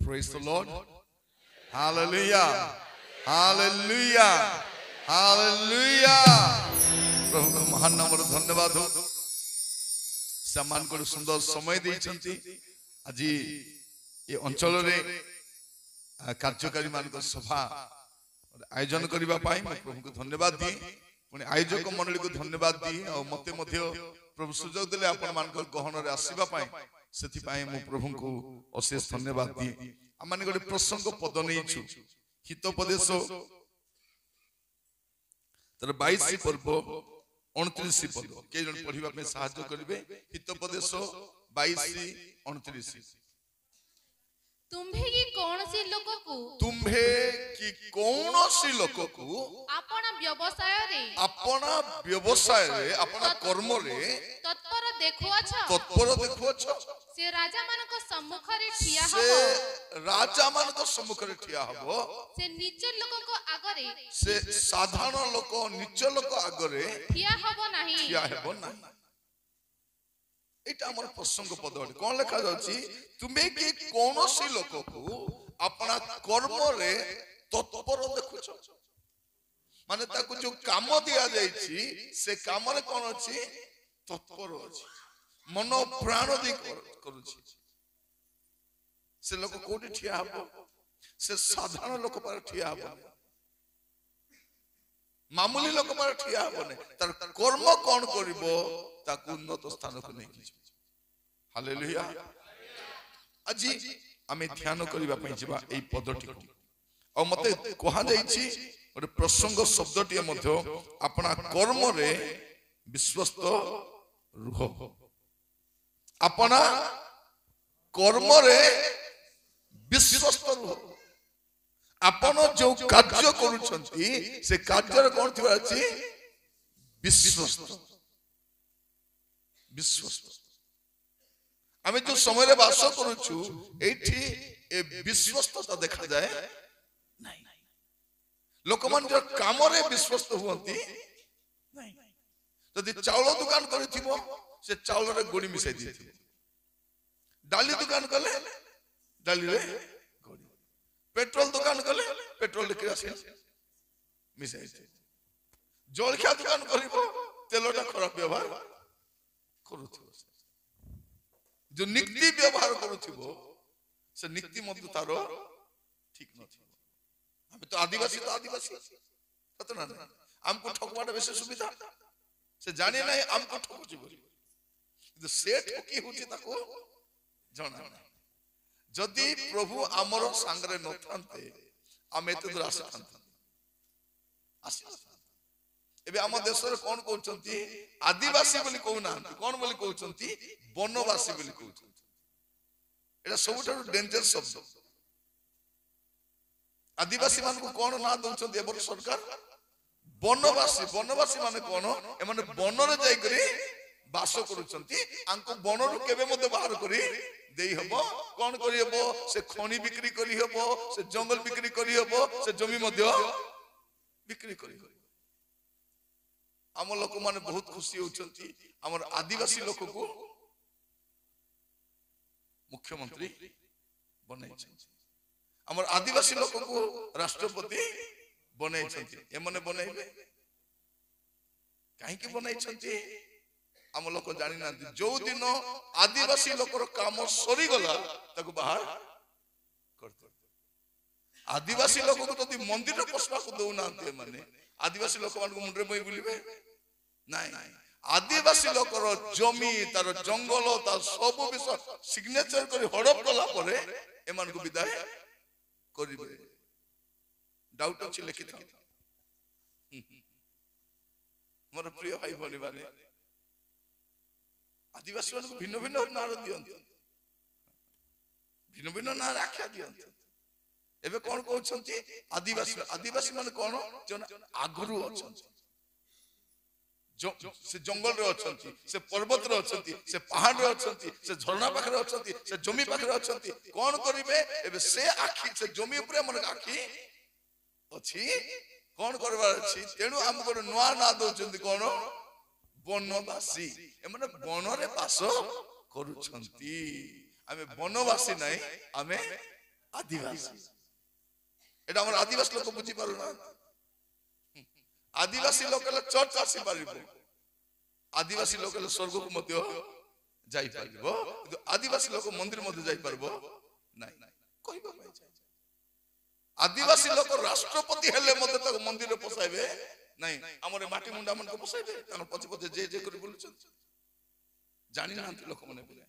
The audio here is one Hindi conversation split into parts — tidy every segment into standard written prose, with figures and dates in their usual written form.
Praise the Lord. Hallelujah. Hallelujah. Hallelujah. प्रभु को महान नाम धन्यवाद हो सम्मान को सुंदर समय देइछंती आज ये अंचल रे कार्यकारी मान को सभा आयोजन करबा पाई प्रभु को धन्यवाद दी पुणी आयोजक मंडली को धन्यवाद दी और मते मध्य प्रभु सुजोग देले आपण मान को गहन रे आसीबा पाई सेति पाई मु प्रभु को अशेष धन्यवाद दी आमाने गोटे प्रसंग पद नेइछु हितोपदेश तर 22 पर्व 29 पद के जन पढिबा में सहायता करिवे हितोपदेश 22 29 तुम्भे की कौन सी लोक को अपना व्यवसाय रे अपना कर्म रे तत्पर देखो अच्छा से राजा मान को सम्मुख रे ठिया हबो से नीच लोक को आगरे से साधारण लोक नीच लोक आगरे ठिया हबो नाही एटा हमर प्रसंग पद कोन लिखा जाउची तुमे के कोनोसी लोक को अपना कर्म रे तत्पर देखुछ माने ताकू जो काम दिया जाईची से काम रे कोन अछि तत्पर अछि मन प्राण दे करूची से लोक कोठी ठिया हबो से साधारण लोक पर ठिया हबो मामूली लोक पर ठिया हबो ने तार कर्म कोन करिवो ताकू उन्नत स्थान को नहीं की हालेलुया আজি আমি ধ্যান করিবা পই जिबा এই পদটি और मते कहा जाईची और प्रसंग शब्दटी मध्य अपना कर्म रे विश्वस्त रुह अपना कर्म रे विश्वस्त रुह अपन जो कार्य करूछंती से कार्य रे कोन थिबा अछि विश्वस्त विश्वस्त आमे जो समय रे वास करूछु एठी ए विश्वस्तता देखा जाए नहीं लोकमान जो काम रे विश्वस्त हुअंती नहीं जदि चावल दुकान करिथिबो से चावल रे गोड़ी मिसाई दिथिबो डाली दुकान कले डाली रे गोड़ी पेट्रोल दुकान कले पेट्रोल रे केरासिन मिसाई दिथिबो जलखिया दुकान करिबो तेलटा खराब व्यवहार करूथिबो जो निक्ति व्यवहार करूथिबो से निक्ति मध्य तारो ठीक नथिबो हम तो आदिवासी तो ना हमको ठकवाटा बेसे सुविधा से जाने नहीं हमको ठकुची बोली किंतु से ठकी होची ताको जाना जदि प्रभु हमर संगरे नथांते हम एते दूर आसथांते एबे हम देश रे कोन कहउचंती आदिवासी बोली कहू ना कोन बोली कहउचंती वनवासी बोली कहउचंती एटा सबुठारु डेंजर शब्द आदिवासी मान को कोन ना दउचंती एबर सरकार वनवासी वनवासी माने कोन ए माने वन रे जाई करी वास करूचंती आंको वन रु केबे मते बाहर करी देई हबो कोन करी हबो से खणी बिक्री करी हबो से जंगल बिक्री करी हबो से जमी मध्य बिक्री करी हम लोक माने बहुत खुशी होचंती हमर आदिवासी लोक को मुख्यमंत्री बनाई छथि हमर आदिवासी लोक को राष्ट्रपति बनाई छथि एमने बनाइबे काहे के बनाई छथि हम लोक जानि ना जो दिन आदिवासी लोकर काम सरी गला ताको बाहर करते आदिवासी लोक को तदी मंदिर पसवा को दउ नाते माने आदिवासी लोक मान को मुंडरे बई बुलिबे नहीं आदिवासी लोकर जमी तार जंगल तार सब विषय सिग्नेचर करी हड़प कला परे एमान को विदाय करिबे डाउट अछि लिखि था मोर प्रिय भाई भनी बारे आदिवासी मान को भिन्न भिन्न नाम दियंत भिन्न भिन्न नाम राख्या दियंत एबे कोन कहउछंती आदिवासी आदिवासी मान कोन जन आगरु अछंती से जंगल रे अछंती से पर्वत रे अछंती से पहाड़ रे अछंती से झरना पाखरे अछंती से जमी पाखरे अछंती कोन करिवे एबे से आखी से जमी ऊपर मन आखी अछि कोन करबार अछि तेनु हम को नवा ना दोचंती कोन वनवासी ए माने वन रे वास करूछंती हमें वनवासी नहीं हमें आदिवासी एटा हमर आदिवासी लोक बुझी पारु ना आदिवासी लोक चर्च आसी पारिबो आदिवासी लोक स्वर्ग को मध्य जाई पारिबो आदिवासी लोक मंदिर मध्य जाई पारबो नाही कहबो आदिवासी लोक राष्ट्रपति हेले मते तक मंदिर पसाइबे नाही हमरे माटी मुंडा मन को पसाइबे तन पछे पछे जे करी बोलुछ जानि नांती लोक मने बोले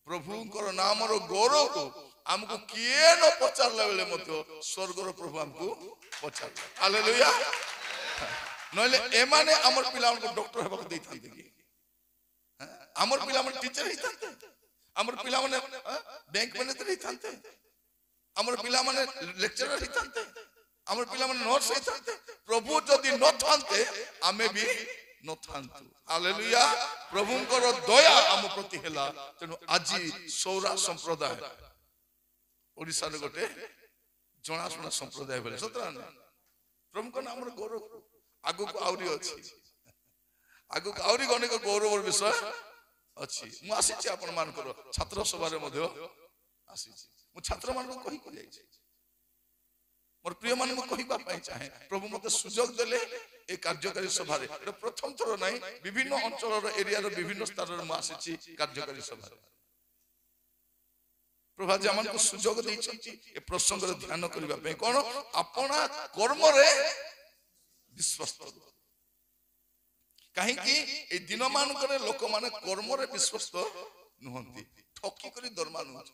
प्रभुंकर नामर गौरव को हमको किए न पचारला बेले मते स्वर्गर प्रभु हमको पचार हालेलुया नले एमाने हमर पिला को डॉक्टर हेबा देई थांते की हमर पिला मन टीचर ही थांते हमर पिला मन बैंक मैनेजर ही थांते हमर पिला माने लेक्चरर ही थांते हमर पिला माने नर्स ही थांते प्रभु जदी न थांते आमे भी न थांतु हालेलुया प्रभुंकर दया हम प्रति हेला तेनु आजी सौरा संप्रदाय ओडिसा रे गोटे जणासुना संप्रदाय बेले सतरा प्रभु को नाम रे गौरव आगु को आउरी अछि आगु को आउरी अनेक गौरव विषय अछि मु आसीछि आपण मानकर छात्र सभा रे मध्ये आसीछि मु छात्र मान को कहि को जाई मोर प्रिय मान को कहिबा पई चाहे प्रभु मते सुयोग देले ए कार्यकारी सभा रे एटा प्रथम थरो नाही विभिन्न अंचल रो एरिया रो विभिन्न स्तर रे मु आसीछि कार्यकारी सभा रे प्रभु जी हमन को सुयोग दै छथि ए प्रसंग रे ध्यान करबा पई कोन अपना कर्म रे विश्वस्त काहे कि ए दिन मान करे लोक माने कर्म रे विश्वस्त नहंती ठकी करी दरमा न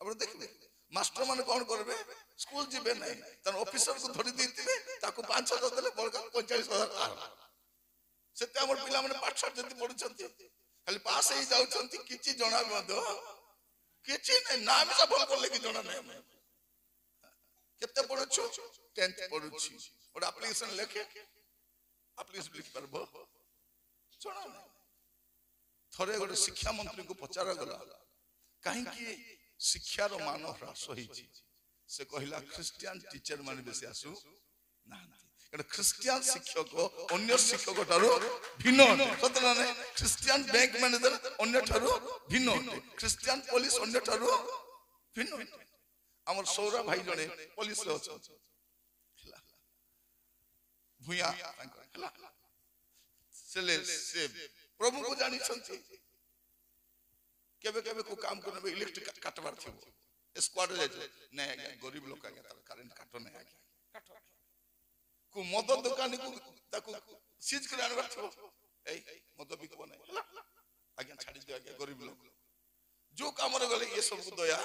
अब देखले मास्टर माने कोन करबे स्कूल जिबे नै तन ऑफिसर को धरि दितिबे ताको 5,000 देले बड़का 45,000 सेते हमर पिला माने पाठ साठ जति पढुछंती खाली पास हे जाउछंती किछि जणा मद किछि नै नाम सब भल करले कि जणा नै केते पढुछु 10th पढुछि और एप्लीकेशन लेखे एप्लीकेशन लिख परबो जणा नै थरे गोटे शिक्षा मंत्री को पचारा गला काहे कि शिक्षार मान ह्रास होइछि से कहिला क्रिश्चियन टीचर माने बेसी आसु ना कारण क्रिश्चियन शिक्षक अन्य शिक्षक थारो भिन्न होते सतना नै क्रिश्चियन बैंक मैनेजर अन्य थारो भिन्न होते क्रिश्चियन पुलिस अन्य थारो भिन्न होते हमर सौरा भाई जने पुलिस रे अछि भुया हला से प्रभु को जानि छथि केबे केबे को काम करबे इलेक्ट्रिक काटबार थिबो स्क्वाड जाय नै आज्ञा गरीब लोक आज्ञा तार करंट काटो नै आज्ञा काटो को मद दुकान को ताको सीज कर आनबार थिबो ए मद बिकबो नै आज्ञा छाडी दे आज्ञा गरीब लोक जो काम रे गले ये सब को दया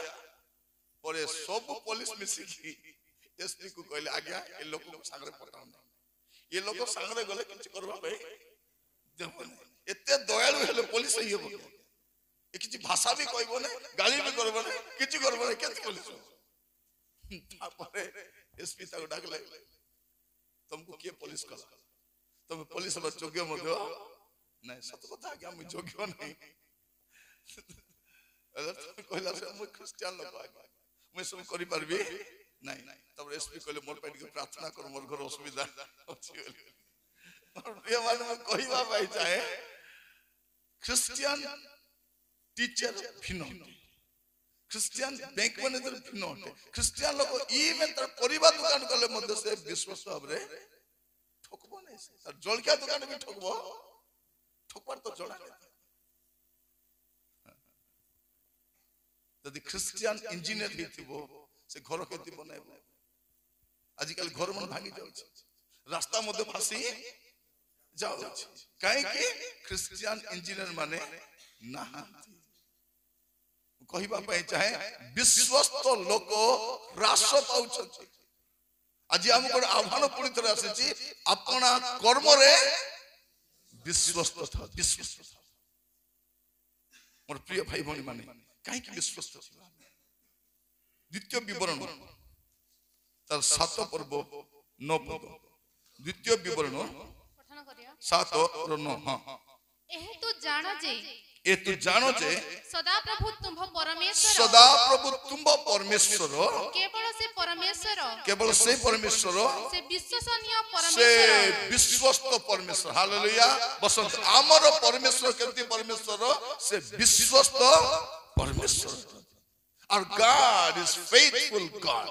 परे सब पुलिस मिसी की एसपी को कहले आज्ञा ए लोक को संगरे पटाउ नै ये लोक संगरे गले किछ करबा भाई देबो नै एते दयालु हेले पुलिस ही हेबो किछि भाषा भी कहबो नै गाली भी करबो नै किछि करबो नै केत पुलिस तापरे एसपी ताको डाकले तुमको के पुलिस कला तुम पुलिस ब जोग्य मध्य नै सत कथा कि हम जोग्य नै कहला से हम क्रिश्चियन लोक मैं सब करि परबी नै तब एसपी कहले मोर पे प्रार्थना कर मोर घर असुविधा अछि ये माने कहबा भाई चाहे क्रिश्चियन टीचर भिन्न क्रिश्चियन बैंक मैनेजर भिन्न क्रिश्चियन लोक इवन तर परिवार दुकान गले मध्य से विश्वास भाबरे ठकबो नै और जलकिया दुकान भी ठकबो ठकबार तो जणा नै यदि क्रिश्चियन इंजीनियर हिथिबो से घर केति बनाइबो आजिकल घर मन भांगी जाउ रास्ता मध्य फासी जाउ काहे कि क्रिश्चियन इंजीनियर माने ना कहिबा पई चाहे विश्वस्त लोक ह्रास पाउछथि आज हम को आह्वान पुणी थरे आसीछि अपना कर्म रे विश्वस्त था विश्वस्त मोर प्रिय भाई भनी माने काहे कि विश्वस्त छिबा द्वितीय विवरण तार 7 पर्व 9 पद द्वितीय विवरण पठन करिया 7 और 9 हां ए तू जानो जे सदा प्रभु तुम परमेश्वर केवल से परमेश्वर से विश्वसनीय से परमेश्वर विश्वस्त परमेश्वर हालेलुया बसंत आमर परमेश्वर केमती परमेश्वर से विश्वस्त परमेश्वर Our God is faithful God.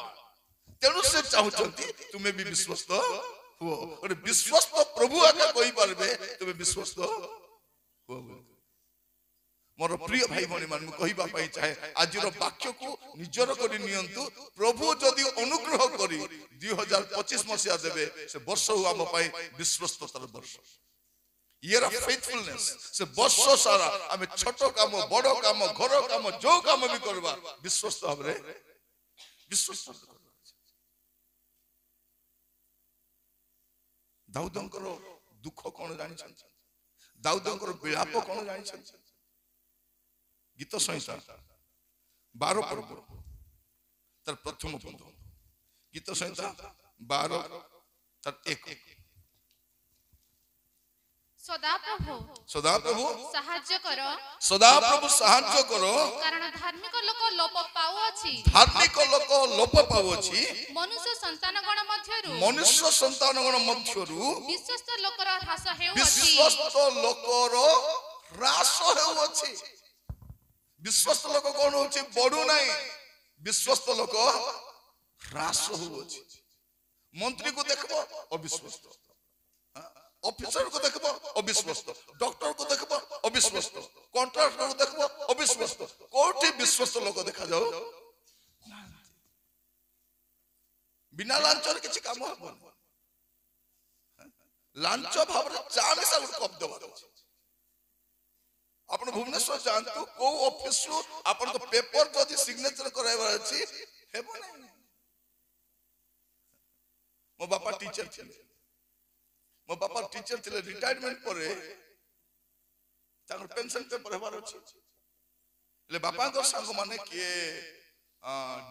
तेणु से चाहते तुम्हें भी विश्वस्त हो और विश्वस्त प्रभु आका कोई पारबे तुम्हें विश्वस्त हो मोर प्रिय भाई भणी मान कहबा पई चाहे आजिर वाक्य को निजर करी नियंतु प्रभु जदि अनुग्रह करी 2025 मसिया देबे से वर्ष हो हम पई विश्वस्ततार वर्ष ईयर ऑफ फेथफुलनेस से वर्ष सारा हम छोट काम बड़ काम घर काम जो काम भी करबा विश्वस्त हमरे विश्वस्त दाऊदंकर दुख कौन जानी दाऊदंकर विलाप कौन जानी गीत संहिता 12 पर्व तार प्रथम पद गीत संहिता 12 तार 1 सदाप्रभु साहाय्य करो सदाप्रभु साहाय्य करो कारण धार्मिक लोक लोप पाउअछि मनुष्य संतान गण मध्यरु विश्वस्त लोकर ह्रास हेउअछि विश्वस्त लोक कौन होछि बडू नाही विश्वस्त लोक ह्रास होउछि मंत्री को देखबो अविश्वस्त ऑफिसर को देखबो अविश्वस्त डॉक्टर को देखबो अविश्वस्त कॉन्ट्रैक्टर को देखबो अविश्वस्त कोठी विश्वस्त लोक देखा जाओ बिना लांचर किछि काम हबो लांच भाବରେ चा मिसा गुड कप देबार अछि आपण भुवनेश्वर जानतु को ऑफिस रु आपण को पेपर जदि सिग्नेचर कराइबार अछि हेबो नै मो बापा टीचर थिले मो बापा टीचर थिले रिटायरमेंट परे ताकर पेंशन पेपर हेबार अछि ले बापा को संग माने के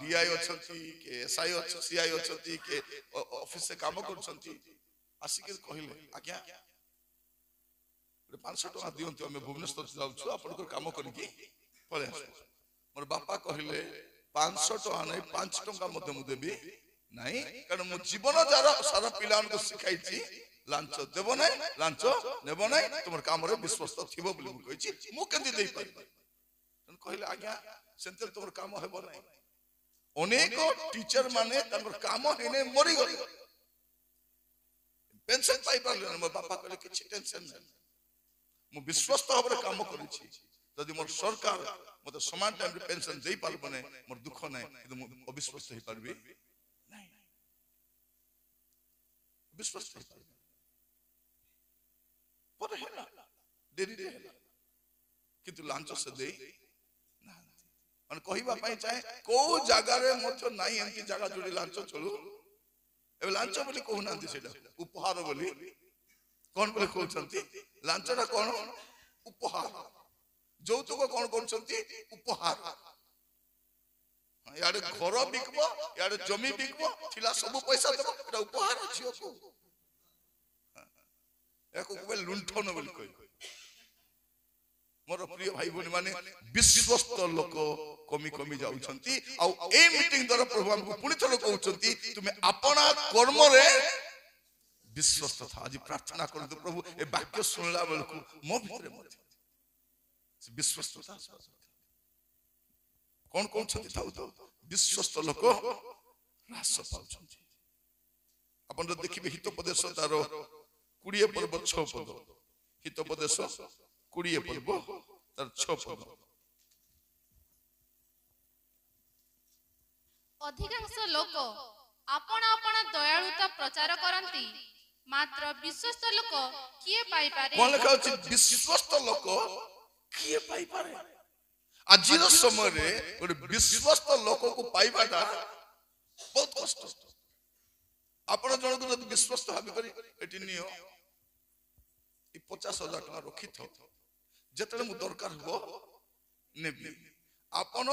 डीआई अछंती के एसआई अछ सीआई अछंती के ऑफिस से काम करछंती आसी के कहिले आज्ञा 500 टका दियंतु हम भुवनेश्वर जाउछु आपन काम करके पळे आसु मोर बापा कहिले 500 टका नै 5 टका मते मु देबी नाही कारण मो जीवन सारा पिलान को सिखाइछि लांच देबो नै लांच नेबो नै तुमर काम रे विश्वस्त थिबो बोली मु कहिछि मु केंदी देई पाइ कहिले आज्ञा सेंतर तुमर काम हेबो नै अनेक टीचर माने तमर काम हेने मरि गले पेंशन पाइ पाले मो बापा कहले किछि टेंशन नै मु विश्वस्त भाବରେ काम करिछि जदि मोर सरकार मते समान टाइम रे पेंशन देई पारबो नै मोर दुख नै किंतु मु अविश्वस्त होई पारबी नै विश्वस्त होई पारबी पर हेला देरी रे हेला किंतु लांच से देई ना मन कहिबा पई चाहे को जागा रे मते नाही एंती जागा जोडी लांच चलू ए लांच बोली कहू नांती सेटा उपहार बोली कौन बोले कहउछंती लांचटा कौन उपहार যৌতুক कौन करछंती उपहार याडे घर बिकबो याडे जमी बिकबो थिला सब पैसा देबो एटा उपहार छियो को एको को लुंठन बोली कहि मोर प्रिय भाई बहन माने विश्वस्त लोक कमी कमी जाउछंती आ ए मीटिंग द्वारा प्रभु हमको पुनि थलो कहउछंती तुमे अपना कर्म रे विश्वस्त था आज प्रार्थना करते प्रभु ए वाक्य सुनला बेलकु मो भितरे मत विश्वस्तता कौन कौन छथि थाउ तो विश्वस्त लोक ह्रास पाउछंती अपन जो देखिबे हितोपदेश तारो 20 पर्व 6 पद हितोपदेश 20 पर्व तार 6 पद अधिकांश लोक आपण आपण दयालुता प्रचार करंती मात्र विश्वस्त लोक किए पाई पारे कोन लिखा अछि विश्वस्त लोक किए पाई पारे आजिर समय रे ओरे विश्वस्त लोक को पाइबाटा बहुत कष्ट आपण जण को जदि विश्वस्त भाबी करी एटी नियो ई 50,000 टका रखि थो जेतले मु दरकार हो नेबी आपण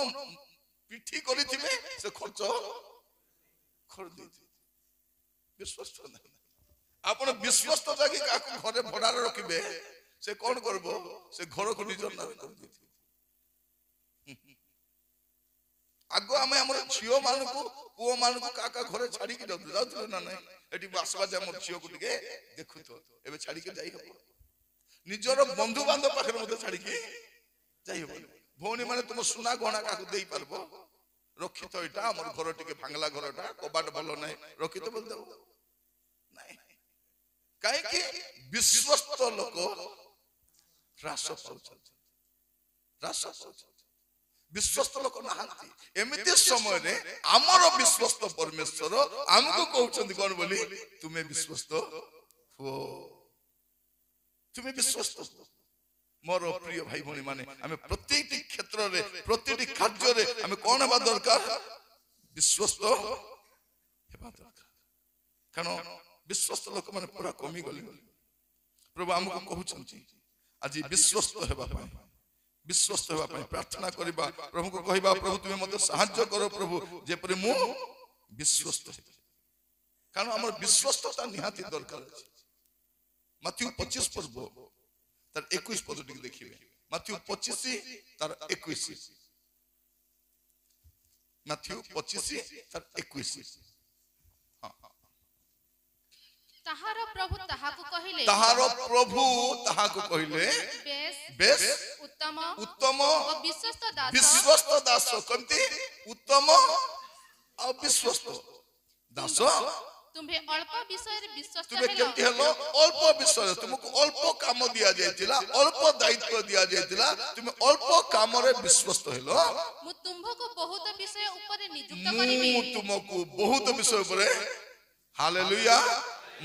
पिठी करिथिबे से खर्च कर देथि विश्वस्त नहीं आपण विश्वस्त जाकी काकू घरे भडा रखिबे से कोन करबो से घर को निजर नाम कर देथि आगो आमे हमर छियो मान को पुओ मान को काका घरे छाड़ी के जाउ ना नहीं एटी बासवा जे हमर छियो को टिके देखु तो एबे छाड़ी के जाई हो निजर बंधु बांधव पाखर मते छाड़ी के जाई हो भौनी माने तुम सुना गहना काकू देई पारबो ରଖିତ ଏଇଟା ଆମର ଘର ଟିକେ ଭାଙ୍ଗଲା ଘରଟା କବାଟ ଭଲ ନାହିଁ ରଖିତ ବୋଲି ଦେବ ନାଇଁ କାହିଁକି ବିଶ୍ୱସ୍ତ ଲୋକ ହ୍ରାସ ପାଉଛନ୍ତି ବିଶ୍ୱସ୍ତ ଲୋକ ନାହାନ୍ତି ଏମିତି ସମୟରେ ଆମର ବିଶ୍ୱସ୍ତ ପରମେଶ୍ୱର ଆମକୁ କହୁଛନ୍ତି କଣ ବୋଲି ତୁମେ ବିଶ୍ୱସ୍ତ ହୁଅ ତୁମେ ବିଶ୍ୱସ୍ତ ମୋର ପ୍ରିୟ ଭାଇ ଭଉଣୀ ମାନେ ଆମେ ପ୍ରତିଟି କ୍ଷେତ୍ରରେ ପ୍ରତିଟି କାର୍ଯ୍ୟରେ ଆମେ କଣ ହେବା ଦରକାର ବିଶ୍ୱସ୍ତ ହେବା ଦରକାର କାରଣ ବିଶ୍ୱସ୍ତ ଲୋକମାନେ ପୁରା କମିଗଲେ ପ୍ରଭୁ ଆମକୁ କହୁଛନ୍ତି ଆଜି ବିଶ୍ୱସ୍ତ ହେବା ପାଇଁ ପ୍ରାର୍ଥନା କରିବା ପ୍ରଭୁଙ୍କୁ କହିବା ପ୍ରଭୁ ତୁମେ ମୋତେ ସାହାଯ୍ୟ କର ପ୍ରଭୁ ଯେପରି ମୁଁ ବିଶ୍ୱସ୍ତ ହେବି କାରଣ ଆମର ବିଶ୍ୱସ୍ତତା ନିହାତି ଦରକାର ଅଛି ମାଥ୍ୟୁ 25 ପର୍ବ ତାର 21 ପଦ ଟିକେ ଦେଖିବେ ମାଥ୍ୟୁ 25 ତାର 21 ମାଥ୍ୟୁ 25 ତାର 21 ତାହାର ପ୍ରଭୁ ତାହାକୁ କହିଲେ ବେଶ ଉତ୍ତମ ଓ ବିଶ୍ୱସ୍ତ ଦାସ କେମିତି ଉତ୍ତମ ଆଉ ବିଶ୍ୱସ୍ତ ଦାସ ତୁମେ ଅଳ୍ପ ବିଷୟରେ ବିଶ୍ୱସ୍ତ ତୁମେ କେମିତି ହେଲ ଅଳ୍ପ ବିଷୟରେ ତୁମକୁ ଅଳ୍ପ କାମ ଦିଆଯାଇଥିଲା ଅଳ୍ପ ଦାୟିତ୍ୱ ଦିଆଯାଇଥିଲା ତୁମେ ଅଳ୍ପ କାମରେ ବିଶ୍ୱସ୍ତ ହେଲ ମୁଁ ତୁମକୁ ବହୁତ ବିଷୟ ଉପରେ ନିଯୁକ୍ତ କରିବି ତୁମକୁ ବହୁତ ବିଷୟ ଉପରେ ହାଲେଲୁୟା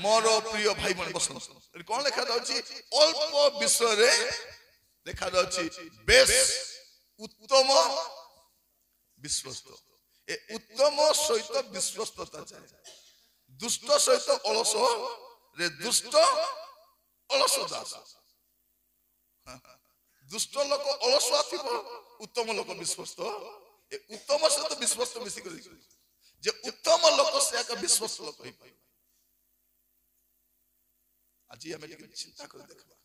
ମୋର ପ୍ରିୟ ଭାଇ ଭଉଣୀ ବସନ୍ତୁ ଏଠି କଣ ଲେଖା ଯାଉଛି ଅଳ୍ପ ବିଷୟରେ ଲେଖା ଯାଉଛି ବେଶ ଉତ୍ତମ ବିଶ୍ୱସ୍ତ ଏ ଉତ୍ତମ ସହିତ ବିଶ୍ୱସ୍ତତା ଯାଏ ଦୁଷ୍ଟ ସହିତ ଅଳସ ରେ ଦୁଷ୍ଟ ଅଳସ ଦାସ ଦୁଷ୍ଟ ଲୋକ ଅଳସୁଆ ଥିବ ଉତ୍ତମ ଲୋକ ବିଶ୍ୱସ୍ତ ଏ ଉତ୍ତମ ସହିତ ବିଶ୍ୱସ୍ତ ମିଶିକରି ଯେ ଉତ୍ତମ ଲୋକ ସେ ଏକ ବିଶ୍ୱସ୍ତ ଲୋକ ହେଇପାରିବ ଆଜି ଆମେ ଟିକେ ଚିନ୍ତା କରି ଦେଖିବା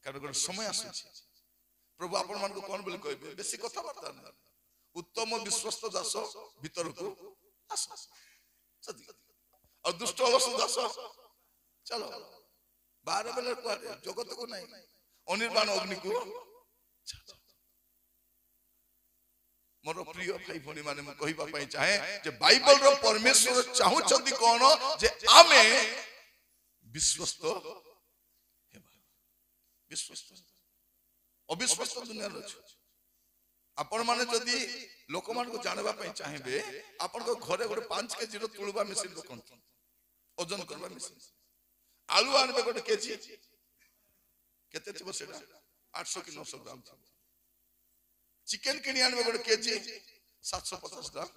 କାରଣ ଗୋଟେ ସମୟ ଆସୁଛି ପ୍ରଭୁ ଆପଣ ମାନଙ୍କୁ କଣ ବୋଲି କହିବେ ବେଶୀ କଥାବାର୍ତ୍ତା ନାହିଁ ଉତ୍ତମ ବିଶ୍ୱସ୍ତ ଦାସ ଭିତରକୁ ଆସ और दुष्ट अलस दास चलो बाहर बेले कुआरे जगत को नहीं अनिर्बाण अग्नि को मोर प्रिय भाई भनी माने मैं कहिबा पई चाहे जे बाइबल रो परमेश्वर चाहुचंदी कोन जे आमे विश्वस्त हेबा विश्वस्त अविश्वस्त दुनिया रो आपण माने जदी लोक मान को जानबा पई चाहेबे आपण को घरे गोटे 5 केजी रो तुळबा मशीन रखंतु ओजन करबा मशीन आलू आनबे गोटे केजी केते थिबो सेटा 800 कि 900 ग्राम थिबो चिकन किनी आनबे गोटे केजी 750 ग्राम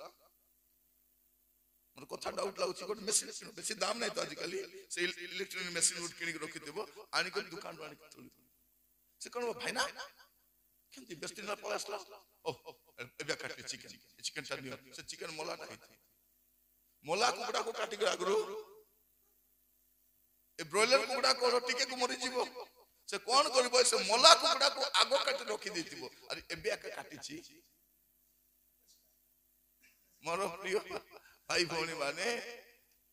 मोर कथा डाउट लागुची गोटे मशीन बेसी दाम नै तो आज काली से इलेक्ट्रॉनिक मशीन उठ किनी रखि देबो आनी को दुकान आनी तुली से कोन भाई ना केंती बेस्टिना पळासला ओ एबे काटी चिकन ता नियो से चिकन मोला ता हेथि मोला कुकड़ा को काटी के आगरो ए ब्रॉयलर कुकड़ा को टिके को मरि जीवो से कोन करबो से मोला कुकड़ा को आगो काटी रखि देतिबो अरे एबे का काटी छी मोर प्रिय भाई भौणी माने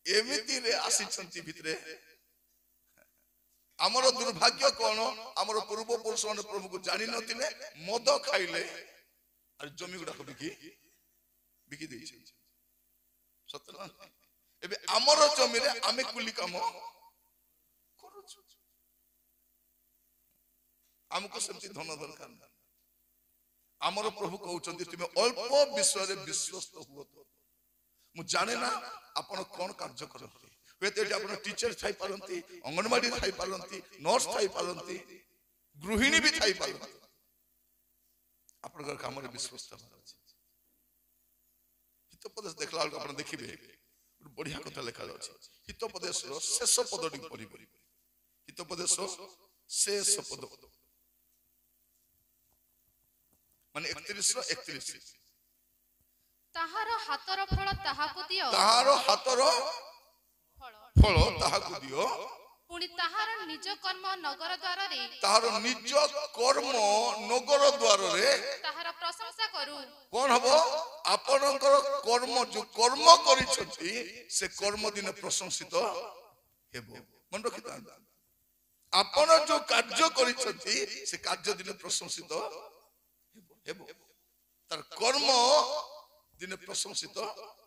एमिति रे आसी छंती भितरे आमर दुर्भाग्य कोन आमर पूर्व पुरुष माने प्रभु को जानि नथिले मद खाइले और जमी गुडा को बिकी दै छै सत्य ना एबे आमर जमी रे आमे कुली काम करू हमको सेमति धन दरकार ना आमर प्रभु कहउचंती तुमे अल्प विषय रे विश्वस्त हुओ मु जाने ना आपण कोन कार्य करते वेते आपण टीचर थाई पारंती अंगनवाड़ी थाई पारंती नर्स थाई पारंती गृहिणी भी थाई पारंती आपण काम रे विश्वस्त हितोपदेश देखला आपण देखिबे बढ़िया कथा लिखा जाछि हितोपदेश रो शेष पदटी पढि हितोपदेश शेष पद माने 31 रो 31 ताहार हातर फल ताहाकु दियो ताहार हातर फल ताहाकु दियो पुनी ताहार निज कर्म नगर द्वार रे ताहार निज कर्म नगर द्वार रे ताहार प्रशंसा करू कोन हबो आपनकर कर्म जो कर्म करि छथि से कर्म दिन प्रशंसित हेबो मन रखिता आपण जो कार्य करि छथि से कार्य दिन प्रशंसित हेबो तार कर्म ଦିନେ ପ୍ରଶଂସିତ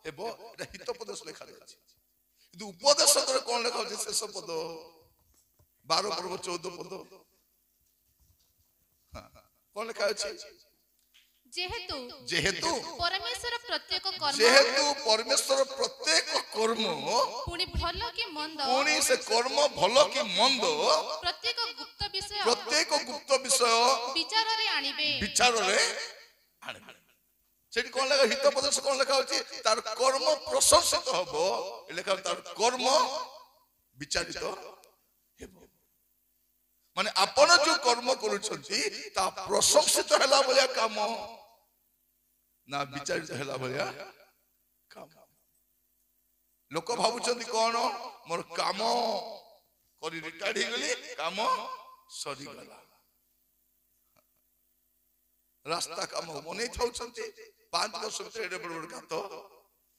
ହେବ। ଏଟା ହିତୋପଦେଶ ଲେଖା ଅଛି। କିନ୍ତୁ ଉପଦେଶ କଣ ଲେଖା ଅଛି? ଶେଷ ପଦ 12 ପର୍ବ 14 ପଦ କଣ ଲେଖା ଅଛି? ଯେହେତୁ ପରମେଶ୍ୱର ପ୍ରତ୍ୟେକ କର୍ମ ପୁଣି ଭଲ କି ମନ୍ଦ ପୁଣି ସେ କର୍ମ ଭଲ କି ମନ୍ଦ ପ୍ରତ୍ୟେକ ଗୁପ୍ତ ବିଷୟ ବିଚାରରେ ଆଣିବେ। ସେଠି କଣ ଲେଖା? ହିତୋପଦେଶ କଣ ଲେଖା ଅଛି? ତାର କର୍ମ ପ୍ରଶଂସିତ ହବ। ଲେଖା ତାର କର୍ମ ବିଚାରିତ ହେବ। ମାନେ ଆପଣ ଯୋଉ କର୍ମ କରୁଛନ୍ତି ତା ପ୍ରଶଂସିତ ହେଲା ଭଳିଆ କାମ ନା ବିଚାରିତ ହେଲା ଭଳିଆ କାମ? ଲୋକ ଭାବୁଛନ୍ତି କଣ, ମୋର କାମ କରି ରିଟାୟାର୍ଡ ହେଇଗଲି, କାମ ସରିଗଲା। ରାସ୍ତା କାମ ବନେଇ ଥାଉଛନ୍ତି, 5 ବର୍ଷ ଭିତରେ ଏଡେ ବଡ ବଡ ଗାତ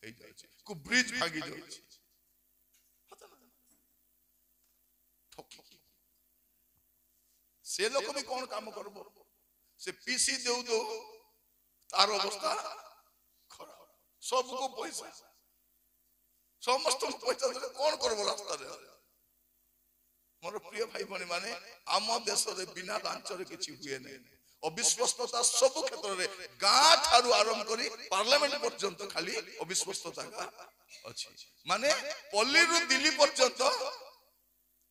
ହେଇଯାଉଛି, ବ୍ରିଜ ଭାଙ୍ଗି ଯାଉଛି। ସେ ଲୋକ ବି କଣ କାମ କରିବ? ସେ ପିସି ଦେଉ ତାର ଅବସ୍ଥା ଖରାପ। ସବୁକୁ ପଇସା, ସମସ୍ତଙ୍କୁ ପଇସା ଦେଲେ କଣ କରିବ ରାସ୍ତାରେ? ମୋର ପ୍ରିୟ ଭାଇ ଭଉଣୀ ମାନେ, ଆମ ଦେଶରେ ବିନା ଲାଞ୍ଚରେ କିଛି ହୁଏ ନାହିଁ। ଅବିଶ୍ଵସ୍ତତା ସବୁ କ୍ଷେତ୍ରରେ, ଗାଁ ଠାରୁ ଆରମ୍ଭ କରି ପାର୍ଲାମେଣ୍ଟ ପର୍ଯ୍ୟନ୍ତ ଖାଲି ଅବିଶ୍ଵସ୍ତତା ଅଛି। ମାନେ ପଲ୍ଲୀରୁ ଦିଲ୍ଲୀ ପର୍ଯ୍ୟନ୍ତ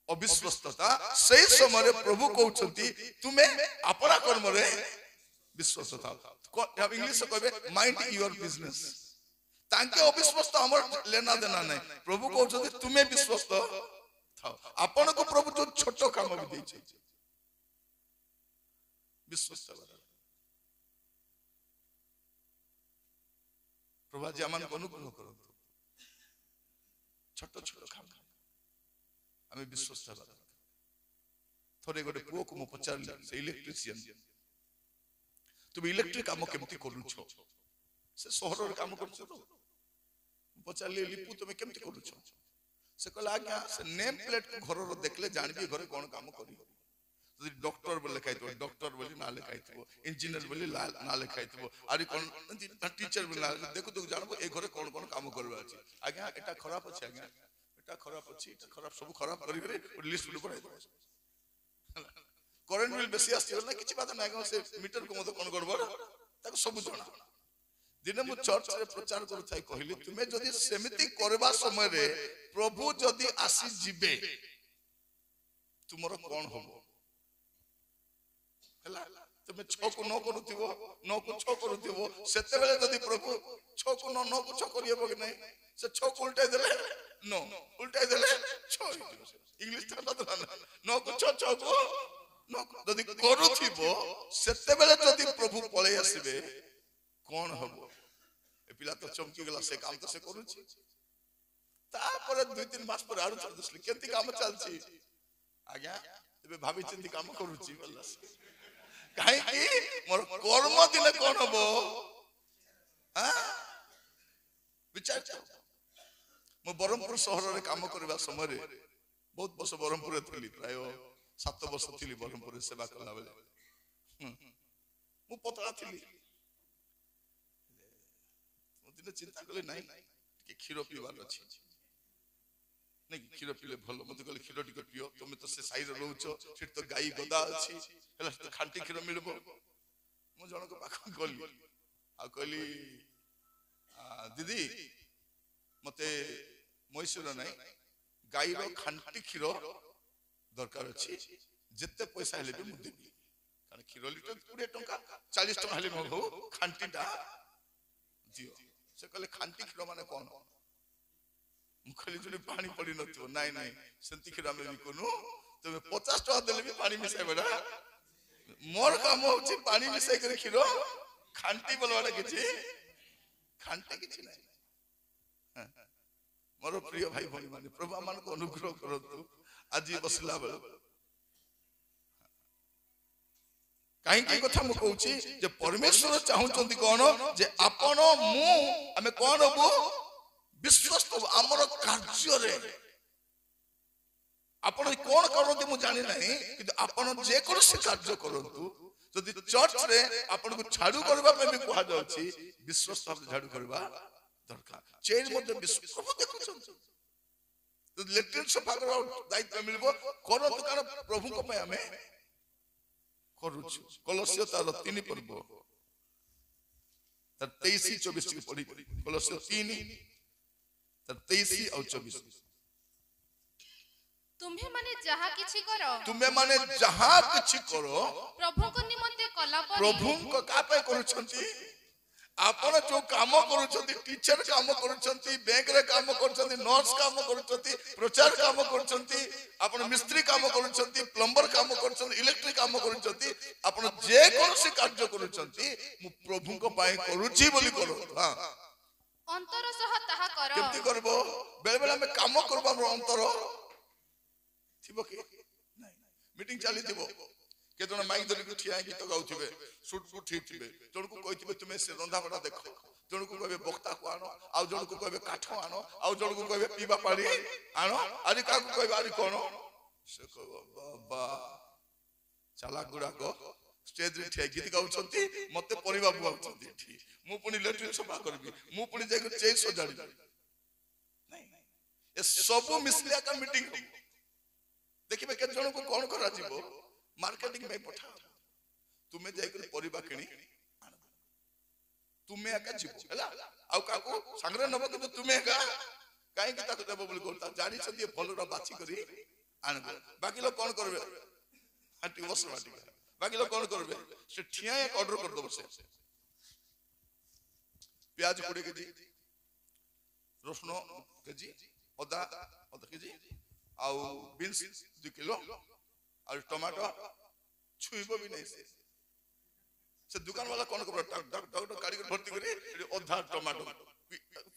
ଅବିଶ୍ଵସ୍ତତା। ସେଇ ସମୟରେ ପ୍ରଭୁ କହୁଛନ୍ତି ତୁମେ ଆପଣା କର୍ମରେ ବିଶ୍ୱାସ ଥାଅ। ଇଂଲିଶ କହିବେ ମାଇଣ୍ଡ ୟୁର ବିଜନେସ। ତାଙ୍କେ ଅବିଶ୍ଵସ୍ତ, ଆମର ଲେନା ଦେନା ନାହିଁ। ପ୍ରଭୁ କହୁଛନ୍ତି ତୁମେ ବିଶ୍ଵସ୍ତ ଥାଅ। ଆପଣଙ୍କୁ ପ୍ରଭୁ ଯୋଉ ଛୋଟ କାମ ବି ଦେଇଛନ୍ତି ବିଶ୍ଵସ୍ତ। ପ୍ରଭୁ ଆଜି ଆମମାନଙ୍କୁ ଅନୁଗ୍ରହ କରନ୍ତୁ। ଛୋଟ ଛୋଟ କାମ ଆମେ ବିଶ୍ଵସ୍ତ ହେବା ଦରକାର। ଥରେ ଗୋଟେ ପୁଅକୁ ମୁଁ ପଚାରିଲି, ସେ ଇଲେକ୍ଟ୍ରିସିଆନ, ତୁମେ ଇଲେକ୍ଟ୍ରିକ କାମ କେମିତି କରୁଛ? ସେ ସହରରେ କାମ କରୁଛ ତ। ପଚାରିଲି, ଲିପୁ ତୁମେ କେମିତି କରୁଛ? ସେ କହିଲା, ଆଜ୍ଞା ସେ ନେମ୍ ପ୍ଲେଟ କୁ ଘରର ଦେଖିଲେ ଜାଣିବି ଘରେ କଣ କାମ କରିବ। ଯଦି ଡକ୍ଟର ବୋଲି ଲେଖା ହେଇଥିବ ଡକ୍ଟର ବୋଲି ନାଁ ଲେଖା ହେଇଥିବ, ଇଞ୍ଜିନିୟର ବୋଲି ନାଁ ଲେଖା ହେଇଥିବ, ଆରି କଣ ଟିଚର ବୋଲି ନାଁ, ଦେଖୁ ଦେଖୁ ଜାଣିବ ଏ ଘରେ କଣ କଣ କାମ କରିବାର ଅଛି। ଆଜ୍ଞା ଏଟା ଖରାପ ଅଛି, ଆଜ୍ଞା ଏଟା ଖରାପ ଅଛି, ଏଟା ଖରାପ, ସବୁ ଖରାପ କରିକି ଗୋଟେ ଲିଷ୍ଟ ବନେଇ ଦେବ। କରେଣ୍ଟ ବିଲ୍ ବେଶୀ ଆସିଗଲା, କିଛି ବାଧା ନାହିଁ, ସେ ମିଟରକୁ ମତେ କଣ ଗଡ଼ବଡ଼ ତାକୁ ସବୁ ଜଣା। ଦିନେ ମୁଁ ଚର୍ଚ୍ଚରେ ପ୍ରଚାର କରୁଥାଏ, କହିଲି ତୁମେ ଯଦି ସେମିତି କରିବା ସମୟରେ ପ୍ରଭୁ ଯଦି ଆସି ଯିବେ ତୁମର କଣ ହବ? ହେଲା, ତୁମେ 6 କୁ 9 କରୁଥିବ, 9 କୁ 6 କରୁଥିବ, ସେତେବେଳେ ଯଦି ପ୍ରଭୁ 6 କୁ 9 କୁ 6 କରିହେବ କି ନାହିଁ? ସେ 6 କୁ ଉଲ୍ଟାଇ ଦେଲେ 9, ଉଲ୍ଟାଇ ଦେଲେ 6 ହେଇଯିବ। ଇଂଲିଶ 9 କୁ 6, 6 କୁ 9 ଯଦି କରୁଥିବ, ସେତେବେଳେ ଯଦି ପ୍ରଭୁ ପଳେଇ ଆସିବେ କଣ ହବ? ଏ ପିଲା ତ ଚମକି ଗଲା, ସେ କାମ ତ ସେ କରୁଛି। ତାପରେ 2-3 ମାସ ପରେ ଆଡୁ ଥରେ ଦେଖିଲି, କେମିତି କାମ ଚାଲିଛି? ଆଜ୍ଞା ଏବେ ଭାବିଚିନ୍ତି କାମ କରୁଛି। କାହିଁକି? ମୋର କର୍ମ ଦିନେ କଣ ହବ ବିଚାର। ମୁଁ ବ୍ରହ୍ମପୁର ସହରରେ କାମ କରିବା ସମୟରେ, ବହୁତ ବର୍ଷ ବ୍ରହ୍ମପୁରରେ ଥିଲି, ପ୍ରାୟ 7 ବର୍ଷ ଥିଲି ବ୍ରହ୍ମପୁରରେ ସେବା କଲା ବେଳେ। ମୁଁ ପତଳା ଥିଲି। ଦିନେ ଚିନ୍ତା କଲି, ନାଇଁ ଟିକେ କ୍ଷୀର ପିଇବାର ଅଛି, ନାଇଁ କ୍ଷୀର ପିଇଲେ ଭଲ। ମତେ କହିଲେ କ୍ଷୀର ଟିକେ ପିଅ, ତମେ ତ ସେ ସାଇରେ ରହୁଛ, ସେଠି ତ ଗାଈ ଗଦା ଅଛି, ହେଲା ତ ଖାଣ୍ଟି କ୍ଷୀର ମିଳିବ। ମୁଁ ଜଣଙ୍କ ପାଖକୁ ଗଲି ଆଉ କହିଲି, ଦିଦି ମତେ ମଇଁଷିର ନାହିଁ, ଗାଈର ଖାଣ୍ଟି କ୍ଷୀର ଦରକାର ଅଛି, ଯେତେ ପଇସା ହେଲେ ବି ମୁଁ ଦେବି। କାରଣ କ୍ଷୀର ଲିଟର 20 ଟଙ୍କା, 40 ଟଙ୍କା ହେଲେ ହଉ, ଖାଣ୍ଟିଟା ଦିଅ। ସେ କହିଲେ ଖାଣ୍ଟି କ୍ଷୀର ମାନେ କଣ? ମୁଁ କହିଲି ଯୋଉଠି ପାଣି ପଡି ନଥିବ। ନାଇଁ ନାଇଁ, ସେମିତି କ୍ଷୀର ଆମେ ବିକୁନୁ, ତମେ 50 ଟଙ୍କା ଦେଲେ ବି ପାଣି ମିଶାଇବ। ମୋର କାମ ହଉଛି ପାଣି ମିଶାଇକରି କ୍ଷୀର ଖାଣ୍ଟି ବୋଲବାଟା କିଛି ଖାଣ୍ଟି କିଛି ନାହିଁ। ମୋର ପ୍ରିୟ ଭାଇ ଭଉଣୀ ମାନେ, ପ୍ରଭୁ ଆମମାନଙ୍କୁ ଅନୁଗ୍ରହ କରନ୍ତୁ। ଆଜି ବସିଲା ବେଳେ କାହିଁକି କଥା ମୁଁ କହୁଛି ଯେ ପରମେଶ୍ୱର ଚାହୁଁଛନ୍ତି କଣ? ଯେ ଆପଣ ମୁଁ ଆମେ କଣ ହବୁ? ବିଶ୍ଵସ୍ତ ହବୁ ଆମର କାର୍ଯ୍ୟରେ। ଆପଣ କଣ କରନ୍ତି ମୁଁ ଜାଣି ନାହିଁ, କିନ୍ତୁ ଆପଣ ଯେକୌଣସି କାର୍ଯ୍ୟ କରନ୍ତୁ, ଯଦି ଚର୍ଚ୍ଚ ରେ ଆପଣଙ୍କୁ ଝାଡୁ କରିବା ପାଇଁ ବି କୁହାଯାଉଛି ବିଶ୍ୱସ୍ତ ଭାବରେ ଝାଡୁ କରିବା ଦରକାର। ଚେଞ୍ଜ ମଧ୍ୟ ପ୍ରଭୁ ଦେଖୁଛନ୍ତି। ଯଦି ଲେଟ୍ରିନ୍ ସଫା କରିବା ଦାୟିତ୍ୱ ମିଳିବ କରନ୍ତୁ, କାରଣ ପ୍ରଭୁଙ୍କ ପାଇଁ ଆମେ କରୁଛୁ। କଲୋସ୍ୟ ତାର 3 ପର୍ବ 23-24 ପଢିବେ। କଲୋସ୍ୟ 3:23 ଆଉ 24। ତୁମ୍ଭେ ମାନେ ଯାହା କିଛି କର ପ୍ରଭୁଙ୍କ ନିମନ୍ତେ କଲା ପରି। ପ୍ରଭୁଙ୍କ କା ପାଇଁ କରୁଛନ୍ତି? ଆପଣ ଯୋଉ କାମ କରୁଛନ୍ତି, ଟିଚର କାମ କରୁଛନ୍ତି, ବ୍ୟାଙ୍କରେ କାମ କରୁଛନ୍ତି, ନର୍ସ କାମ କରୁଛନ୍ତି, ପ୍ରଚାର କାମ କରୁଛନ୍ତି, ଆପଣ ମିସ୍ତ୍ରୀ କାମ କରୁଛନ୍ତି, ପ୍ଲମ୍ବର କାମ କରୁଛନ୍ତି, ଇଲେକ୍ଟ୍ରିକ କାମ କରୁଛନ୍ତି, ଆପଣ ଯେ କୌଣସି କାର୍ଯ୍ୟ କରୁଛନ୍ତି ମୁଁ ପ୍ରଭୁଙ୍କ ପାଇଁ କରୁଛି ବୋଲି କରନ୍ତୁ। ଅନ୍ତର ସହ ତାହା କର। କେମିତି କରିବ? ବେଳେ ବେଳେ ଆମେ କାମ କରିବ, ଆମର ଅନ୍ତର ଥିବ କି ନାଇଁ? ମିଟିଂ ଚାଲିଥିବ, କେତେ ଜଣ ମାଇକ ଧରିକି ଠିଆ ଗୀତ ଗାଉଥିବେ, ସୁଟ ଫୁଟ ହେଇଥିବେ, ଜଣକୁ କହିଥିବେ ତୁମେ ସେ ରନ୍ଧାବଢା ଦେଖ, ଜଣକୁ କହିବେ ବକ୍ତାକୁ ଆଣ, ଆଉ ଜଣକୁ କହିବେ କାଠ ଆଣ, ଆଉ ଜଣକୁ କହିବେ ପିଇବା ପାଣି ଆଣ, ଆଜି କାହାକୁ କହିବେ ଆଜି କଣ? ସେ କହିବ ବାବା ଚାଲାକ ଗୁଡାକ ଷ୍ଟେଜରେ ଠିଆ ଗୀତ ଗାଉଛନ୍ତି, ମତେ ପରିବା ବୁଆଉଛନ୍ତି ଏଠି, ମୁଁ ପୁଣି ଲେଟ୍ରିନ୍ ସଫା କରିବି, ମୁଁ ପୁଣି ଯାଇକି ଚେଇ ସଜାଡ଼ିବି। ଏ ସବୁ ମିଶିଲେ ଏକା ମିଟିଂ ହବ। ଦେଖିବେ କେତେ ଜଣକୁ କଣ କରାଯିବ? ମାର୍କେଟିଂ ପାଇଁ ପଠା, ତୁମେ ଯାଇକରି ପରିବା କିଣି ଆଣ, ତୁମେ ଏକା ଯିବ ହେଲା, ଆଉ କାହାକୁ ସାଙ୍ଗରେ ନବ, କିନ୍ତୁ ତୁମେ ଏକା କାହିଁକି ତାକୁ ଦେବ ବୋଲି କହୁତା ଜାଣିଛନ୍ତି ଭଲଟା ବାଛି କରି ଆଣିବ। ବାକି ଲୋକ କଣ କରିବେ? ବାକି ଲୋକ କଣ କରିବେ? ସେ ଠିଆ ଅର୍ଡର କରିଦବ। ସେ ପିଆଜ 20 କେଜି, ରସୁଣ କେଜି, ଅଦା ଅଧା କେଜି, ଆଉ ବିନ୍ସ 2 କିଲୋ, ଆଉ ଟମାଟୋ ଛୁଇଁବ ବି ନାହିଁ। ସେ ଦୋକାନ ବାଲା କଣ କରିବ? କାଢି ଭର୍ତ୍ତି କରି ଅଧା ଟମାଟୋ,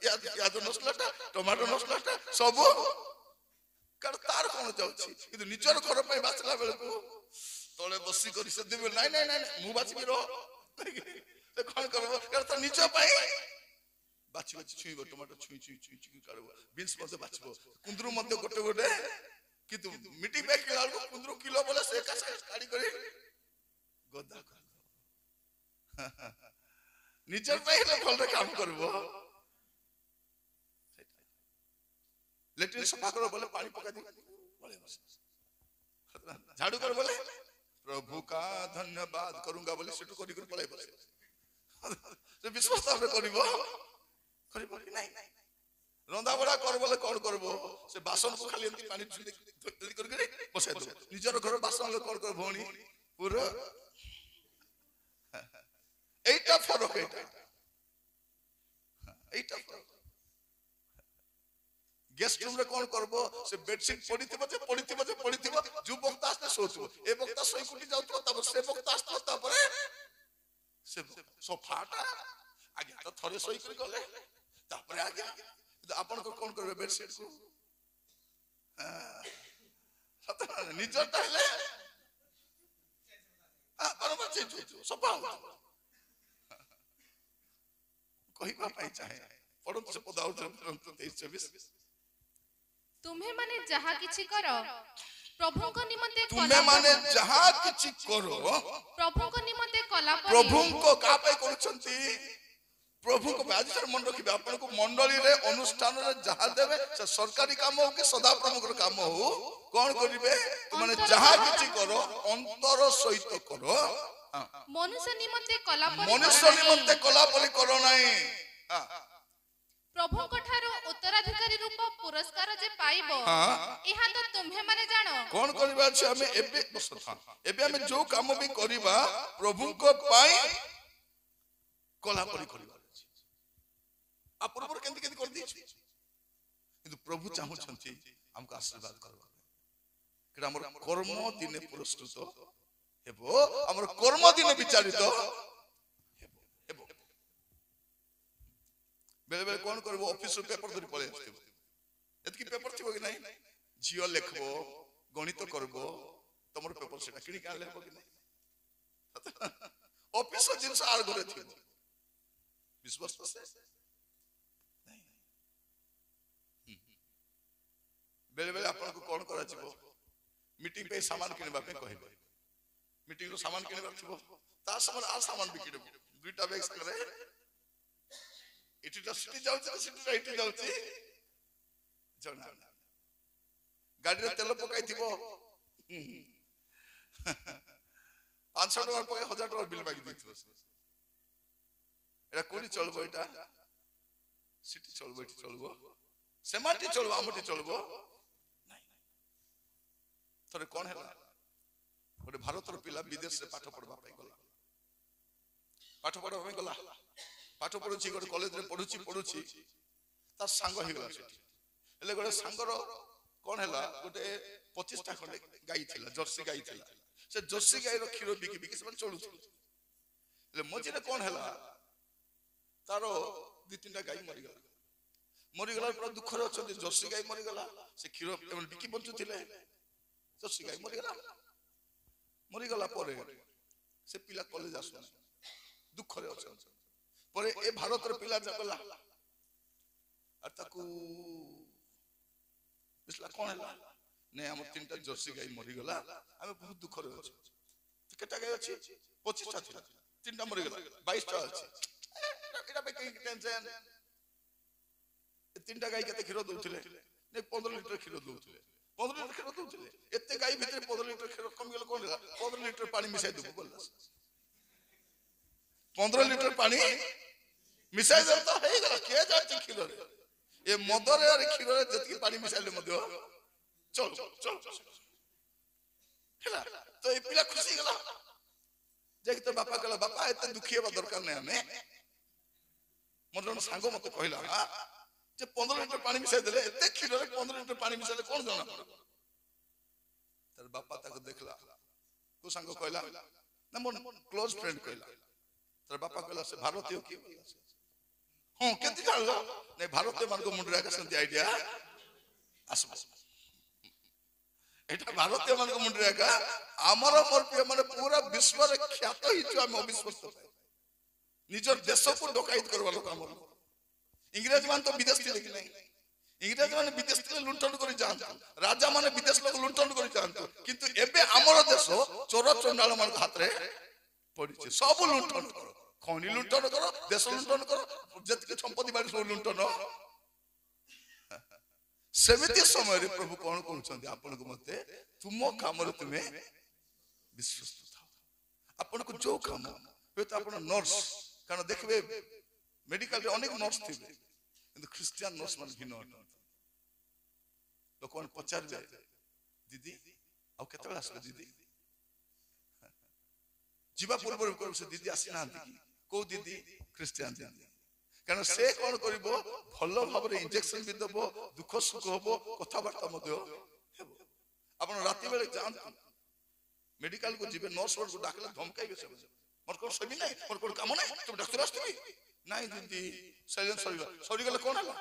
ପିଆଜ ମସଲାଟା, ଟମାଟୋ ମସଲାଟା ସବୁ, କାରଣ ତାର କଣ ଯାଉଛି, କିନ୍ତୁ ନିଜର ଘର ପାଇଁ ବାଛିଲା ବେଳକୁ ତଳେ ବସି କରି ସେ ଦେବେ ନାଇଁ ନାଇଁ ନାଇଁ ମୁଁ ବାଛିବି ରହ। ସେ କଣ କରିବ? କାରଣ ତା ନିଜ ପାଇଁ ବାଛି ବାଛି ଛୁଇଁବ, ଟମାଟୋ ଛୁଇଁ ଛୁଇଁ ଛୁଇଁ ଛୁଇଁ କାଢିବ, ବିନ୍ସ ମଧ୍ୟ ବାଛିବ, କୁନ୍ଦୁରୁ ମଧ୍ୟ ଗୋଟେ ଗୋଟେ, କିନ୍ତୁ ମିଟିଂ ପାଇଁ କିଣା ବେଳକୁ କୁନ୍ଦୁରୁ କିଲୋ ବୋଲେ ସେ ଏକା କାଢି କରି ଗଦା କରିବ। ନିଜର ପାଇଁ ହେଲେ ଭଲରେ କାମ କରିବ। ଲେଟ୍ରିନ୍ ସଫା କର ବୋଲେ ପାଣି ପକା ଦି, ଝାଡୁ କର ବୋଲେ ପ୍ରଭୁ का धन्यवाद करूंगा बोले सेटू करी कर पळाई बसे। से विश्वास तारे करिवो करिवो कि नहीं? रंधा बड़ा कर बोले कोन करबो? से बासन को खाली एंती पानी छुली कर बसाई दो। निजर घर बासन ले कोन कर भौणी पूरा एटा फरक एटा फरक। गेस्ट रूम रे कोन करबो? से बेडशीट पडिथिबो जे जो वक्त आस्ते सोचबो, ए वक्त सोई कुटी जाउतो, तब से वक्त आस्ते तबरे से सोफाटा आगे तो थरे सोई कर गले, तबरे आगे आपन को कोन करबे? बेडशीट को सत निजटा हेले बराबर चेंज सोफा कहिबा पाई चाहे पढो से पदाउ 23-24। तुम्हें माने जहा किछि करो प्रभु को निमंते तुम्हें माने जहा किछि करो प्रभु को निमंते कला परि प्रभु को का पे करछंती? प्रभु को आज सर मन रखिबे, आपन को मंडली रे अनुष्ठान रे जहा देबे से सरकारी काम हो के सदा प्रमुख काम हो, कोन करिवे? तुमने जहा किछि करो अंतर सहित करो। मनुष्य निमंते कला परि मनुष्य निमंते कला परि करो नाही। प्रभु को ठारो उत्तराधिकारी रूप पुरस्कार जे पाइबो, इहा तो तुम्हे माने जानो कोन करबा छै? हमें एबे बसथा एबे हमें जो काम भी करबा प्रभु को पाई कला परि करबा छै। अपूर्वर केंति केंति कर दी छै, किंतु प्रभु चाहू छथि हमको आशीर्वाद करबा कि हमर कर्म दिने पुरस्कृत हेबो, हमर कर्म दिने विचारित हेबो। बेले बेले कौन करबो? ऑफिस रो पेपर धरि पळे आथिबो, एतकी पेपर थिबो कि नहीं? जियो लिखबो, गणित करबो, तमर पेपर सेटा किनि का लेबो कि नहीं? ऑफिस रो जिंस आर घरे थिबो, विश्वास से नहीं। बेले बेले आपन को कोन करा छिबो? मीटिंग पे सामान किनबा पे कहबे, मीटिंग रो सामान किनबा थिबो, ତା ସାମାନ ଆ ସାମାନ ବିକି ଦେବୁ ଦୁଇଟା ବ୍ୟାଗ ସାଙ୍ଗରେ ଏଠିଟା ସେଠି ଯାଉଛି ସେଠିଟା ଏଠି ଯାଉଛି ଜଣା ଗାଡିରେ ତେଲ ପକାଇଥିବ 500 ଟଙ୍କା ପକାଇ 1000 ଟଙ୍କା ବିଲ୍ ମାଗି ଦେଇଥିବ ଏଟା କୋଉଠି ଚଳିବ ଏଇଟା ସେଠି ଚଳିବ ଏଠି ଚଳିବ ସେମାଟି ଚଳିବ ଆମଟି ଚଳିବ ଥରେ କଣ ହେଲା ଗୋଟେ ଭାରତର ପିଲା ବିଦେଶରେ ପାଠ ପଢିବା ପାଇଁ ଗଲା ପାଠ ପଢିବା ପାଇଁ ଗଲା ପାଠ ପଢୁଛି ଗୋଟେ କଲେଜରେ ପଢୁଛି ତା ସାଙ୍ଗ ହେଇଗଲା ସେଠି ହେଲେ ଗୋଟେ ସାଙ୍ଗର କଣ ହେଲା ଗୋଟେ 25ଟା ଖଣ୍ଡେ ଗାଈ ଥିଲା ଜର୍ସି ଗାଈ ଥିଲା ସେ ଜର୍ସି ଗାଈର କ୍ଷୀର ବିକି ବିକି ସେମାନେ ଚଳୁଥିଲେ ହେଲେ ମଝିରେ କଣ ହେଲା ତାର 2-3ଟା ଗାଈ ମରିଗଲା ପୁରା ଦୁଃଖରେ ଅଛନ୍ତି ଜର୍ସି ଗାଈ ମରିଗଲା ସେ କ୍ଷୀର ବିକି ବଞ୍ଚୁଥିଲେ ଜର୍ସି ଗାଈ ମରିଗଲା ପରେ ସେ ପିଲା କଲେଜ ଆସୁନାହିଁ ଦୁଃଖରେ ଅଛନ୍ତି ପରେ ଏ ଭାରତର ପିଲା ଗଲା আর তাকু বুঝলা কোন ହେଲା নে আমার 3টা জর্সি গাই মরিগলা আমি বহুত দুঃখরে আছি কেটা গাই আছে 25টা ছিল 3টা মরিগলা 22টা আছে এটা বে কি টেনশন 3টা গাই কেতে ক্ষীর দউଥିଲେ নে 15 লিটার ক্ষীর দউଥିଲେ 15 লিটার ক্ষীর দউଥିଲେ এতে গাই ভিতরে 15 লিটার ক্ষীর কম গেল কোন ହେଲା 15 লিটার পানি মিশাই দেবো বললা 15 লিটার পানি মিশাই দেব তো হয়ে গেল কে যাচ্ছে ক্ষীরে ଏ ମଦରେ ଆରେ କ୍ଷୀରରେ ଯେତିକି ପାଣି ମିଶାଇଲେ ମଧ୍ୟ ଚଳ ହେଲା ତ ଏ ପିଲା ଖୁସି ହେଇଗଲା ଯାଇକି ତ ବାପା କହିଲା ବାପା ଏତେ ଦୁଃଖୀ ହେବା ଦରକାର ନାହିଁ ଆମେ ମୋର ଜଣେ ସାଙ୍ଗ ମତେ କହିଲା ଯେ 15 ଲିଟର ପାଣି ମିଶାଇ ଦେଲେ ଏତେ କ୍ଷୀରରେ 15 ଲିଟର ପାଣି ମିଶାଇଲେ କଣ ଜଣା ପଡିବ ତାର ବାପା ତାକୁ ଦେଖିଲା କୋଉ ସାଙ୍ଗ କହିଲା ନା ମୋର କ୍ଲୋଜ ଫ୍ରେଣ୍ଡ କହିଲା ତାର ବାପା କହିଲା ସେ ଭାରତୀୟ କିଏ ହଁ କେତେ ଜାଣିଲ ନାଇଁ ଭାରତୀୟ ମାନଙ୍କ ମୁଣ୍ଡରେ ଆକା ସେମିତି ଆଇଡିଆ ଆସିବ ଏଇଟା ଭାରତୀୟ ମାନଙ୍କ ମୁଣ୍ଡରେ ଆକା ଆମର ମାନେ ପୁରା ବିଶ୍ୱରେ ଖ୍ୟାତ ହେଇଛୁ ଆମେ ଅବିଶ୍ୱାସ ନିଜର ଦେଶକୁ ଡକାୟତ କରିବା ଲୋକ ଆମର ଇଂରେଜ ମାନେ ତ ବିଦେଶ ଥିଲେ କି ନାହିଁ ଇଂରେଜ ମାନେ ବିଦେଶ ଥିଲେ ଲୁଣ୍ଠନ କରି ଯାଆନ୍ତୁ ରାଜା ମାନେ ବିଦେଶ ଲୋକ ଲୁଣ୍ଠନ କରି ଯାଆନ୍ତୁ କିନ୍ତୁ ଏବେ ଆମର ଦେଶ ଚୋର ଚଣ୍ଡାଳ ମାନଙ୍କ ହାତରେ ପଡିଛି ସବୁ ଲୁଣ୍ଠନ କର ଖଣି ଲୁଣ୍ଠନ କର ଦେଶ ଲୁଣ୍ଠନ କର ଯେତିକି ସମ୍ପତ୍ତି ବାଡି ସବୁ ଲୁଣ୍ଠନ ସେମିତି ସମୟରେ ପ୍ରଭୁ କଣ କହୁଛନ୍ତି ଆପଣଙ୍କୁ ମତେ ତୁମ କାମରେ ତୁମେ ବିଶ୍ୱସ୍ତ ଥାଅ ଆପଣଙ୍କୁ ଯୋଉ କାମ ହୁଏତ ଆପଣ ନର୍ସ କାରଣ ଦେଖିବେ ମେଡିକାଲରେ ଅନେକ ନର୍ସ ଥିବେ କିନ୍ତୁ ଖ୍ରୀଷ୍ଟିଆନ ନର୍ସ ମାନେ ଭିନ୍ନ ଅଟନ୍ତି ଲୋକମାନେ ପଚାରିବେ ଦିଦି ଆଉ କେତେବେଳେ ଆସିବେ ଦିଦି ଯିବା ପୂର୍ବରୁ କହିବ ସେ ଦିଦି ଆସିନାହାନ୍ତି କି କୋଉ ଦିଦି ଖ୍ରୀଷ୍ଟିଆନ ଦିଦି କାରଣ ସେ କଣ କରିବ ଭଲ ଭାବରେ ଇଞ୍ଜେକ୍ସନ ବି ଦେବ ଦୁଃଖ ସୁଖ ହବ କଥାବାର୍ତ୍ତା ମଧ୍ୟ ହେବ ଆପଣ ରାତି ବେଳେ ଯାଆନ୍ତୁ ମେଡିକାଲକୁ ଯିବେ ନର୍ସ ମାନଙ୍କୁ ଡାକିଲେ ଧମକାଇବେ ସେମାନେ ମୋର କଣ ସେବି ନାହିଁ ମୋର କଣ କାମ ନାହିଁ ତମେ ଡାକ୍ତର ଆସିଥିବି ନାଇଁ ଦିଦି ସାଇଲେନ୍ସ ସରିଗଲେ କଣ ହେଲା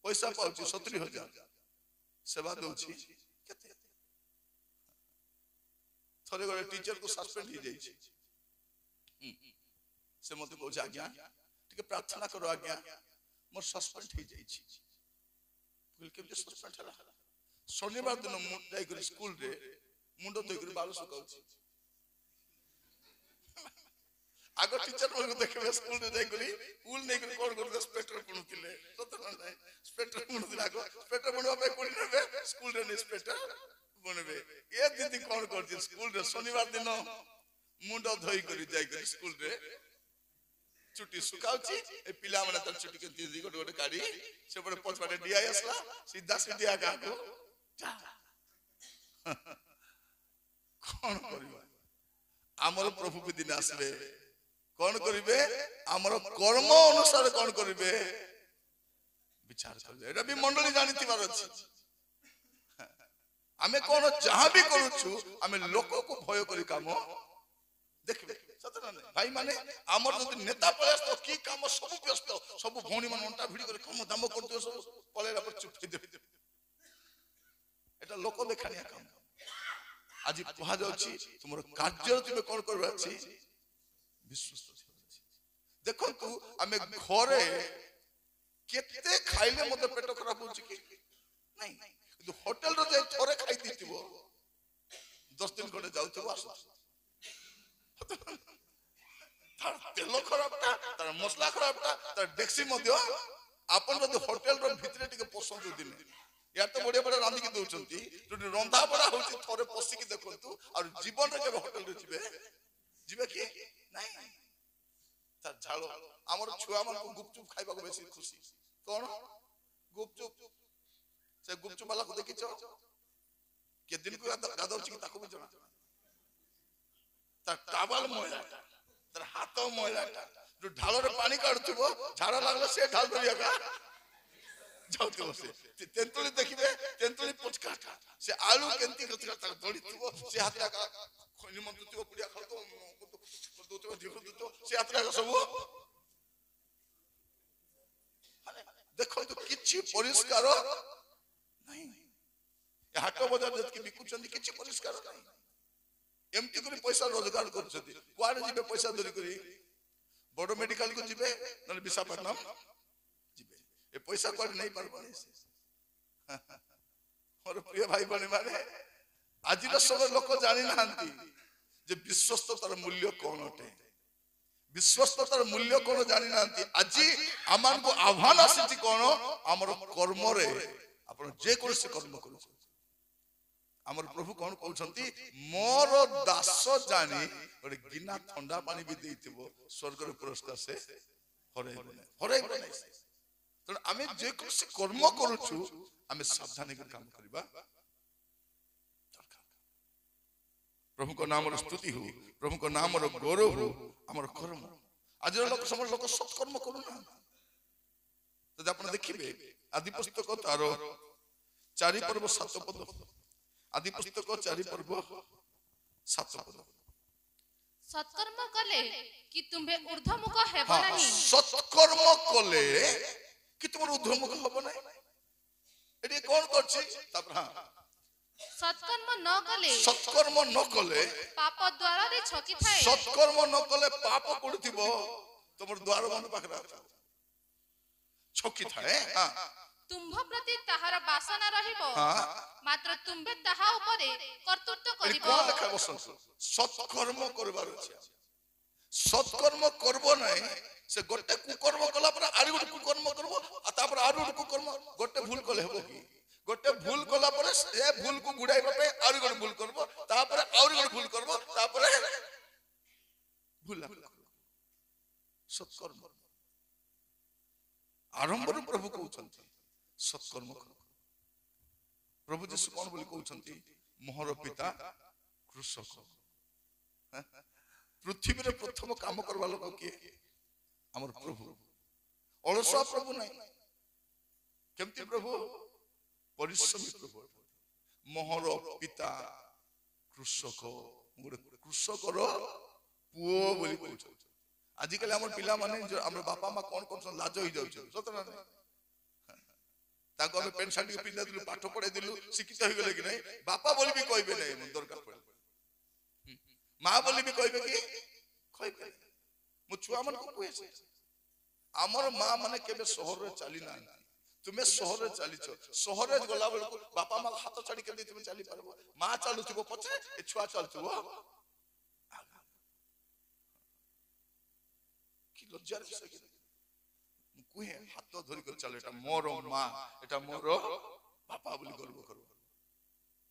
ପଇସା ପାଉଛି 70,000 ସେବା ଦଉଛି କେତେ ଥରେ ଗୋଟେ ଟିଚର କୁ ସସ୍ପେଣ୍ଡ ହେଇଯାଇଛି ସେ ମତେ କହୁଛି ଆଜ୍ଞା ଟିକେ ପ୍ରାର୍ଥନା କର ଆଜ୍ଞା ମୋର ସସ୍ପେଣ୍ଡ ହେଇଯାଇଛି କେମିତି ସସ୍ପେଣ୍ଡ ହେଲା ଶନିବାର ଦିନ ମୁଁ ଯାଇକରି ସ୍କୁଲରେ ମୁଣ୍ଡ ଧୋଇକରି ବାଳ ଶୁକାଉଛି ଆଗ ଟିଚର ମାନଙ୍କୁ ଦେଖିବେ ସ୍କୁଲରେ ଯାଇକରି ଉଲ ନେଇକରି କଣ କରୁଥିଲେ ସ୍ପେକ୍ଟର କିଣୁଥିଲେ ସ୍ପେକ୍ଟର କିଣୁଥିଲେ ଆଗ ସ୍ପେକ୍ଟର ବୁଣିବା ପାଇଁ କୋଉଠି ନେବେ ସ୍କୁଲରେ ନେଇ ସ୍ପେକ୍ଟର ବୁଣିବେ ଏ ଦିଦି କଣ କରୁଛି ସ୍କୁଲରେ ଶନିବାର ଦିନ ମୁଣ୍ଡ ଧୋଇକରି ଯାଇକରି ସ୍କୁଲରେ ଚୁଟି ଶୁକାଉଛି ଏ ପିଲାମାନେ ତାର ଚୁଟି କେମିତି ଗୋଟେ ଗୋଟେ କାଢି ସେପଟେ ପଛପଟେ ଡିଆଇ ଆସିଲା ସିଧା ସିଧା ଗାଁକୁ କଣ କରିବା ଆମର ପ୍ରଭୁ ବି ଦିନ ଆସିବେ କଣ କରିବେ ଆମର କର୍ମ ଅନୁସାରେ କଣ କରିବେ ବିଚାର କରିବେ ଏଟା ବି ମଣ୍ଡଳୀ ଜାଣିଥିବାର ଅଛି ଆମେ କଣ ଯାହା ବି କରୁଛୁ ଆମେ ଲୋକକୁ ଭୟ କରି କାମ ଦେଖିବେ ଭାଇ ମାନେ ଆମର ଯଦି ନେତା ପଳେଇ ଆସିବ କି କାମ ସବୁ ବ୍ୟସ୍ତ ସବୁ ଭଉଣୀ ମାନେ ଅଣ୍ଟା ଭିଡି କରି କାମ ଦାମ କରୁଥିବେ ସବୁ ପଳେଇଲା ପରେ ଚୁପ ହେଇଦେବେ এটা লোক দেখানিয়া কাম আজি কুହାଯାଉଛି ତୁମର କାର୍ଯ୍ୟ ତୁମେ କଣ କରିବାର ଅଛି ବିଶ୍ୱସ୍ତ ଅଛି ଦେଖନ୍ତୁ ଆମେ ଘରେ କେତେ ଖାଇଲେ ମତେ ପେଟ ଖରାପ ହଉଛି କି ନାଇଁ କିନ୍ତୁ ହୋଟେଲରେ ଯାଇ ଥରେ ଖାଇ ଦେଇଥିବ 10 ଦିନ ଖଣ୍ଡେ ଯାଉଥିବ ଆସୁଥିବ তার তেল খরাপটা, তার মশলা খরাপটা, তার ডেক্সি ମଧ୍ୟ ଆପଣ ଯଦି ହୋଟେଲର ଭିତରେ ଟିକେ ପସନ୍ଦ ଦିନେ ୟାର ତ ବଢିଆ ବଢିଆ ରାନ୍ଧିକି ଦଉଛନ୍ତି, ଯୋଉଠି ରନ୍ଧା ବଢା ହଉଛି ଥରେ ପଶିକି ଦେଖନ୍ତୁ, ଆଉ ଜୀବନରେ କେବେ ହୋଟେଲରେ ଯିବେ କି ନାଇଁ। ତାର ଝାଳ ଆମର ଛୁଆ ମାନଙ୍କୁ ଗୁପଚୁପ ଖାଇବାକୁ ବେଶୀ ଖୁସି। କଣ ଗୁପଚୁପ? ସେ ଗୁପଚୁପ ବାଲାକୁ ଦେଖିଛ କେ ଦିନକୁ ଗାଧଉଛି କି ତାକୁ ବି ଜଣା। ତାର ଟାୱଲ ମଇଳାଟା, ତାର ହାତ ମଇଳାଟା, ଯୋଉ ଢାଳରେ ପାଣି କାଢୁଥିବ ଝାଳ ଲାଗିଲେ ସେ ଢାଳ ଧରିବା ଯାଉଥିବ। ସେ ତେନ୍ତୁଳି ଦେଖିବେ, ତେନ୍ତୁଳି ପଚକାଟା, ସେ ଆଳୁ କେମିତି ତାକୁ ଦଳିଥିବ, ସେ ହାତ ନିମନ୍ତ୍ରିତ ପୁଡ଼ିଆ ଖାଉଥିବ, ସେ ହାତ ସବୁ। ଦେଖନ୍ତୁ କିଛି ପରିଷ୍କାର ନାହିଁ। ହାଟ ବଜାର ଯେତିକି ବିକୁଛନ୍ତି କିଛି ପରିଷ୍କାର ନାହିଁ। ଏମିତି କରି ପଇସା ରୋଜଗାର କରୁଛନ୍ତି। କୁଆଡେ ଯିବେ ପଇସା ଧରିକରି? ବଡ ମେଡିକାଲ କୁ ଯିବେ, ନହେଲେ ବିଶାଖାପଟନମ ଯିବେ। ଏ ପଇସା କୁଆଡେ ନେଇ ପାରିବନି। ମୋର ପ୍ରିୟ ଭାଇ ଭଉଣୀ ମାନେ, ଆଜିର ସମୟ ଲୋକ ଜାଣିନାହାନ୍ତି ଯେ ବିଶ୍ୱସ୍ତତାର ମୂଲ୍ୟ କଣ ଅଟେ। ବିଶ୍ୱସ୍ତତାର ମୂଲ୍ୟ କଣ ଜାଣିନାହାନ୍ତି। ଆଜି ଆମମାନଙ୍କୁ ଆହ୍ୱାନ ଆସିଛି କଣ? ଆମର କର୍ମରେ ଆପଣ ଯେକୌଣସି କର୍ମ କରୁଛନ୍ତି। ଆମର ପ୍ରଭୁ କଣ କହୁଛନ୍ତି? ମୋର ଦାସ ଜାଣି ଗୋଟେ ଗିନା ଥଣ୍ଡା ପାଣି ବି ଦେଇଥିବ, ସ୍ୱର୍ଗର ପୁରସ୍କାର ସେ ହରେଇବ ନାହିଁ। ତେଣୁ ଆମେ ଯେକୌଣସି କର୍ମ କରୁଛୁ ଆମେ ସାବଧାନ କରି କାମ କରିବା ଦରକାର। ପ୍ରଭୁଙ୍କ ନାମର ସ୍ତୁତି ହଉ, ପ୍ରଭୁଙ୍କ ନାମର ଗୌରବ ହଉ। ଆମର କର୍ମ, ଆଜିର ଲୋକ ସମୟ ଲୋକ ସତ୍କର୍ମ କରୁନାହାନ୍ତି। ଯଦି ଆପଣ ଦେଖିବେ ଆଦି ପୁସ୍ତକ ତାର 4 ପର୍ବ 7 ପଦ, ଆଦି ପୁସ୍ତକ 4 ପର୍ବ 7 ପଦ। ସତ୍କର୍ମ କଲେ କି ତୁମ୍ଭେ ଊର୍ଦ୍ଧ୍ୱମୁଖ ହେବ ନାହିଁ। ସତ୍କର୍ମ କଲେ କି ତୁମର ଊର୍ଦ୍ଧ୍ୱମୁଖ ହେବ ନାହିଁ। ଏଠି କଣ କରୁଛି? ତାପରେ ସତ୍କର୍ମ ନ କଲେ ପାପ ଦ୍ୱାରରେ ଛକିଥାଏ। ସତ୍କର୍ମ ନ କଲେ ପାପ କୋଉଠିଥିବ? ତମର ଦ୍ୱାର ବନ୍ଧ ପାଖରେ ଛକିଥାଏ। ତୁମ୍ଭ ପ୍ରତି ତାହାର ବାସନା ରହିବ, ମାତ୍ର ତୁମ୍ଭେ ତାହା ଉପରେ କର୍ତ୍ତୃତ୍ୱ କରିବ। ସତ୍କର୍ମ କରିବାର ଅଛି। ସତ୍କର୍ମ କରିବ ନାହିଁ, ସେ ଗୋଟେ କୁକର୍ମ କଲା ପରେ ଆରି ଗୋଟେ କୁକର୍ମ କରିବ, ତାପରେ ଆରି ଗୋଟେ କୁକର୍ମ। ଗୋଟେ ଭୁଲ କଲେ ହେବ କି? ଗୋଟେ ଭୁଲ କଲା ପରେ ସେ ଭୁଲକୁ ଗୁଡାଇବା ପାଇଁ ଆହୁରି ଗୋଟେ ଭୁଲ କରିବ, ତାପରେ ଆହୁରି ଗୋଟେ ଭୁଲ କରିବ, ତାପରେ ଭୁଲ। ସତ୍କର୍ମ ଆରମ୍ଭରୁ ପ୍ରଭୁ କହୁଛନ୍ତି ସତ୍କର୍ମ କର। ପ୍ରଭୁ ଯୀଶୁ କଣ ବୋଲି କହୁଛନ୍ତି? ମୋହର ପିତା କୃଷକ। ପୃଥିବୀରେ ପ୍ରଥମ କାମ କରିବା ଲୋକ କିଏ? ଆମର ପ୍ରଭୁ। ଅଳସୁଆ ପ୍ରଭୁ ନାହିଁ। କେମିତି ପ୍ରଭୁ? ପରିଶ୍ରମୀ ପ୍ରଭୁ। ମୋହର ପିତା କୃଷକ, ଗୋଟେ କୃଷକର ପୁଅ ବୋଲି କହୁଛନ୍ତି। ଆଜିକାଲି ଆମର ପିଲାମାନେ, ଆମର ବାପା ମା କଣ କରୁଛନ୍ତି? ଲାଜ ହେଇଯାଉଛନ୍ତି। ସତ ନା ନାହିଁ? ତାଙ୍କୁ ଆମେ ପେଣ୍ଟ ସାର୍ଟ ପିନ୍ଧାଇ ଦେଲୁ, ପାଠ ପଢେଇ ଦେଲୁ, ଶିକ୍ଷିତ ହେଇଗଲେ କି ନାହିଁ, ବାପା ବୋଲି ବି କହିବେ ନାହିଁ। ଦରକାର ପଡେ ମା ବୋଲି ବି କହିବେ କି କହିବେ। ମୁଁ ଛୁଆ ମାନଙ୍କୁ କୁହେ, ଆମର ମା ମାନେ କେବେ ସହରରେ ଚାଲି ନାହାନ୍ତି। ତୁମେ ସହରରେ ଚାଲିଛ, ସହରରେ ଗଲା ବେଳକୁ ବାପା ମା ହାତ ଛାଡି କେମିତି ତୁମେ ଚାଲିପାରିବ? ମା ଚାଲୁଥିବ ପଛେ, ଏ ଛୁଆ ଚାଲୁଥିବ। କି ଲଜ୍ଜାର ବିଷୟ କି? ମୁଁ କୁହେ ହାତ ଧରିକରି ଚାଲ, ଏଟା ମୋର ମା, ଏଟା ମୋର ବାପା ବୋଲି ଗର୍ବ କରିବ।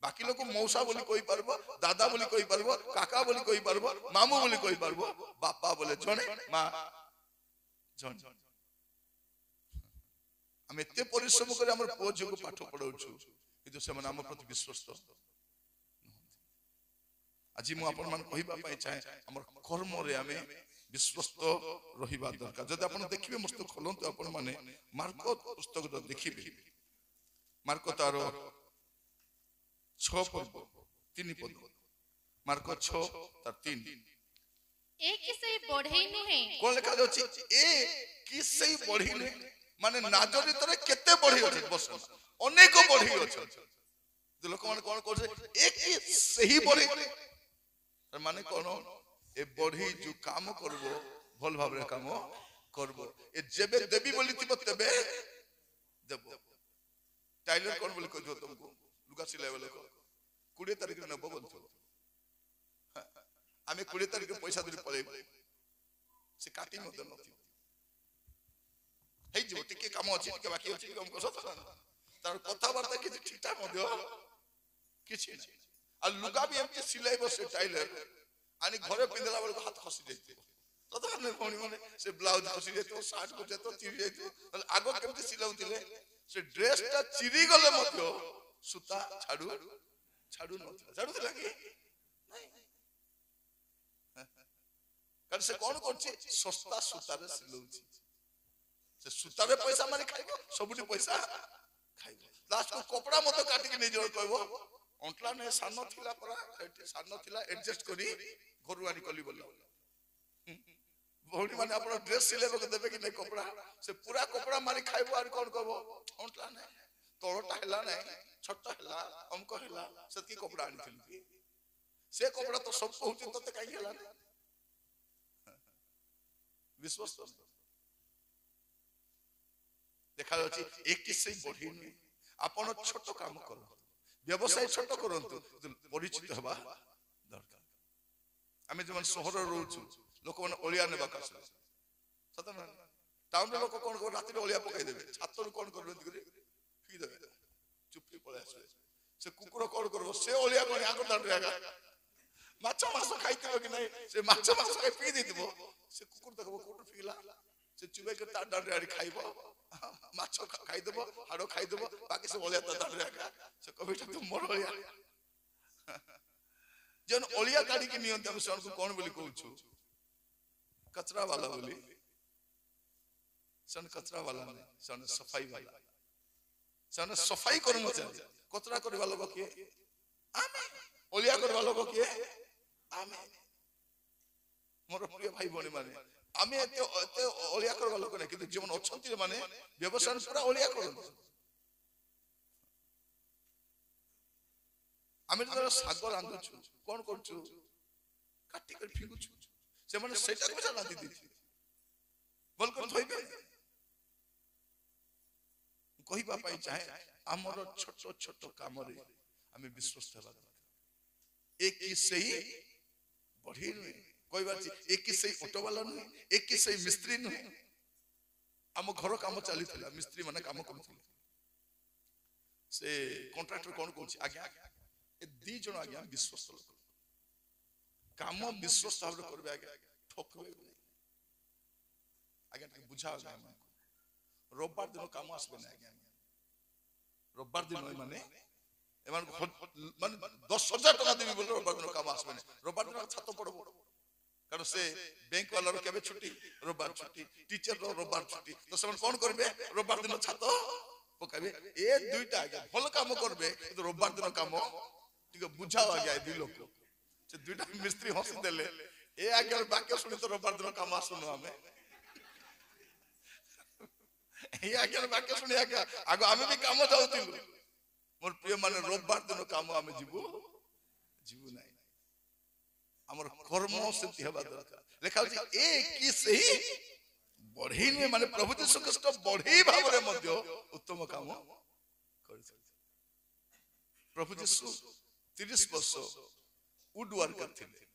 ବାକି ଲୋକ ମଉସା ବୋଲି କହିପାରିବ, ଦାଦା ବୋଲି କହିପାରିବ, କାକା ବୋଲି କହିପାରିବ, ମାମୁଁ ବୋଲି କହିପାରିବ, ବାପା ବୋଲେ ଜଣେ, ମା ଜଣେ। ଆମେ ଏତେ ପରିଶ୍ରମ କରି ଆମର ପୁଅ ଝିଅକୁ ପାଠ ପଢାଉଛୁ, କିନ୍ତୁ ସେମାନେ ଆମ ପ୍ରତି ବିଶ୍ୱସ୍ତ। ଆଜି ମୁଁ ଆପଣ ମାନଙ୍କୁ କହିବା ପାଇଁ ଚାହେଁ, ଆମର କର୍ମରେ ଆମେ ବିଶ୍ୱସ୍ତ ରହିବା ଦରକାର। ଯଦି ଆପଣ ଦେଖିବେ, ମସ୍ତ ଖୋଲନ୍ତୁ ଆପଣ ମାନେ ମାର୍କ ପୁସ୍ତକ ଦେଖିବେ, ମାର୍କ ତାର 6 ପର୍ବ 3 ପଦ, ମାର୍କ 6 ତାର 3। ଏ କି ସେଇ ବଢେଇ ନୁହେଁ? କଣ ଲେଖା ଅଛି? ଏ କି ସେଇ ବଢେଇ ନୁହେଁ? ମାନେ ନାଜରିତରେ କେତେ ବଢେଇ ଅଛନ୍ତି? ବସ, ଅନେକ ବଢେଇ ଅଛନ୍ତି। ଲୋକମାନେ କଣ କରୁଛନ୍ତି? ଏ କି ସେହି ବଢେଇ। ମାନେ କଣ? ଏ ବଢେଇ ଯୋଉ କାମ କରିବ, ଭଲ ଭାବରେ କାମ କରିବ। ଏ ଯେବେ ଦେବି ବୋଲି ଥିବ ତେବେ ଦେବ। টাইলর কোন বলে কইছো তোমাকে লুকা সিলাই বলে 20 তারিখে নেব বলছো। आमे 20 तारिख पैसा धरी पळेबो से काटी मते नथि हेइ जो टिके काम अछि टिके बाकी अछि टिके हमको सत तार कथा वार्ता कि ठीटा मध्य किछि नै आ लुगा भी एमके सिलाइबो से टाइलर आनी घरे पिंदला बेल हाथ खसी जाइतो तो हमने कोनी माने से ब्लाउज खसी जाइतो शर्ट को जाइतो चिरी जाइतो आगो केमते सिलाउतिले से ड्रेस ता चिरी गले मध्य सुता छाडू नथि छाडुतिला कि नै कर से कोन करछि सस्ता सुता रे सिलौछि से सुता रे पैसा माने खाइबो सबुटी पैसा खाइबो लास्ट को कपड़ा मत काटी के नै जोर कहबो अंटला ने सानो थिला परा सानो थिला एडजस्ट करी घरवानी कली बोल भौणी माने अपन ड्रेस सिलेबो के देबे कि नै कपड़ा से पूरा कपड़ा मारी खाइबो आर कोन कहबो अंटला ने तोरटा हला नै छोटा हला हमको हला सती कपड़ा आनी थी से कपड़ा तो सब कहउछि तते काई हला नै विश्वास देखा जाछि एक किसे बढ़ी नै अपन छोट काम करो व्यवसाय छोट करंतु परिचित हवा दरकार आमे जमन शहर रहउछु लोक मन ओलिया नेबा कास सत न टाउन लोक कोन को राती ओलिया पकाई देबे छातर कोन करबे फी देबे चुप्पी पळे आसे से कुकुर कोन करबो से ओलिया कोन आको दांड रेगा माछ मास खाइतबो कि नै से माछ मास खाइ पी दितबो से कुकुर देखबो कोन फीला से चुबे के ता दांड रेडी खाइबो माछ खाइ देबो हाडो खाइ देबो बाकी से ओलिया ता दांड रेगा से कबिटा तो मोर ओलिया जन ओलिया काडी के नियंत हम सन को कोन बोली कहउछु कचरा वाला बोली सन कचरा वाला नै सन सफाई वाला सन सफाई कर्मचारी कचरा करे वाला को के आमे ओलिया करे वाला को के आमे मोर प्रिय भाई बणी माने आमे एते ओलिया करे वाला को नै किंतु जीवन अछंती माने व्यवसाय पूरा ओलिया करन आमे जरा सागर रांधुछु कोन करछु काटी कर फिंगुछु से माने सेटा को रांधि दिथि बोल कर थइबे कहिबा पाई चाहे हमर छोट छोट काम रे आमे विश्वास हेबा एक ही सही बढ़ी नै कहिबा एक ही सही ऑटो वाला नै एक ही सही मिस्त्री नै हम घर काम चली थला मिस्त्री माने काम करथि से कॉन्ट्रैक्टर कोन कहछि आज्ञा ए दी जण आज्ञा विश्वास लोक काम विश्वास भाव करबे आज्ञा ठोकबे आज्ञा के बुझाओ आज्ञा रविवार दिन काम आसबे ना आज्ञा रविवार दिन माने एमान माने 10,000 टका देबी बोल रविवार दिन काम आसबे ना रविवार दिन छातो पड़बो कारण से बैंक वाला रो केबे छुट्टी रविवार छुट्टी टीचर रो रविवार छुट्टी तो सब कोन करबे रविवार दिन छातो पकाबे ए दुईटा आज्ञा भल काम करबे तो रविवार दिन काम ठीक बुझाओ आज्ञा दी लोक से दुईटा मिस्त्री हंसी देले ए आज्ञा वाक्य सुनि तो रविवार दिन काम आसुनो हमें ए आज्ञा वाक्य सुनि आज्ञा आगो हमें भी काम जाउतिलु मोर प्रिय माने रविवार दिन काम हमें जीवु नै हमर कर्म सिद्धि हेबा दरकार लेखा अछि एक की सही बढ़ी नै माने प्रभु यीशु ख्रीष्ट बढ़ी भाव रे मध्य उत्तम काम करथि प्रभु यीशु 30 वर्ष वुड वर्कर थिले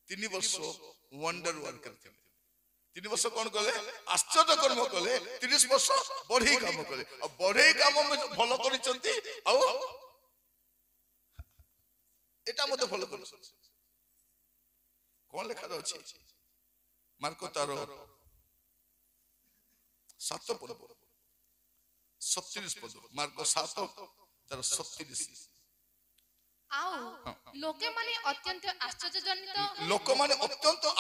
3 वर्ष वंडर वर्कर थिले 3 वर्ष कोन कले आश्चर्य कर्म कले 30 वर्ष बढ़ी काम कले आ बढ़ी काम में भलो करिसंती आ एटा मते भलो करिसंती कोन लेखा अछि मार्को तारो 7 पद 37 पद मार्को 7 तारो 37 आउ लोके माने अत्यंत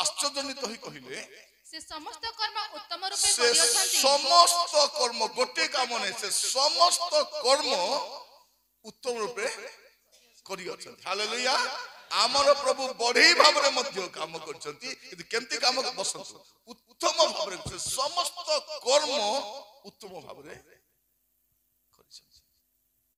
आश्चर्यजनित होई कहिले से समस्त कर्म उत्तम रूपे करि अछंती समस्त कर्म गोटे काम नै से समस्त कर्म उत्तम रूपे करि अछंती हालेलुया आमर प्रभु बढ़ी भाव रे मध्य काम करछंती कि केमती काम बसंतु उत्तम भाव रे समस्त कर्म उत्तम भाव रे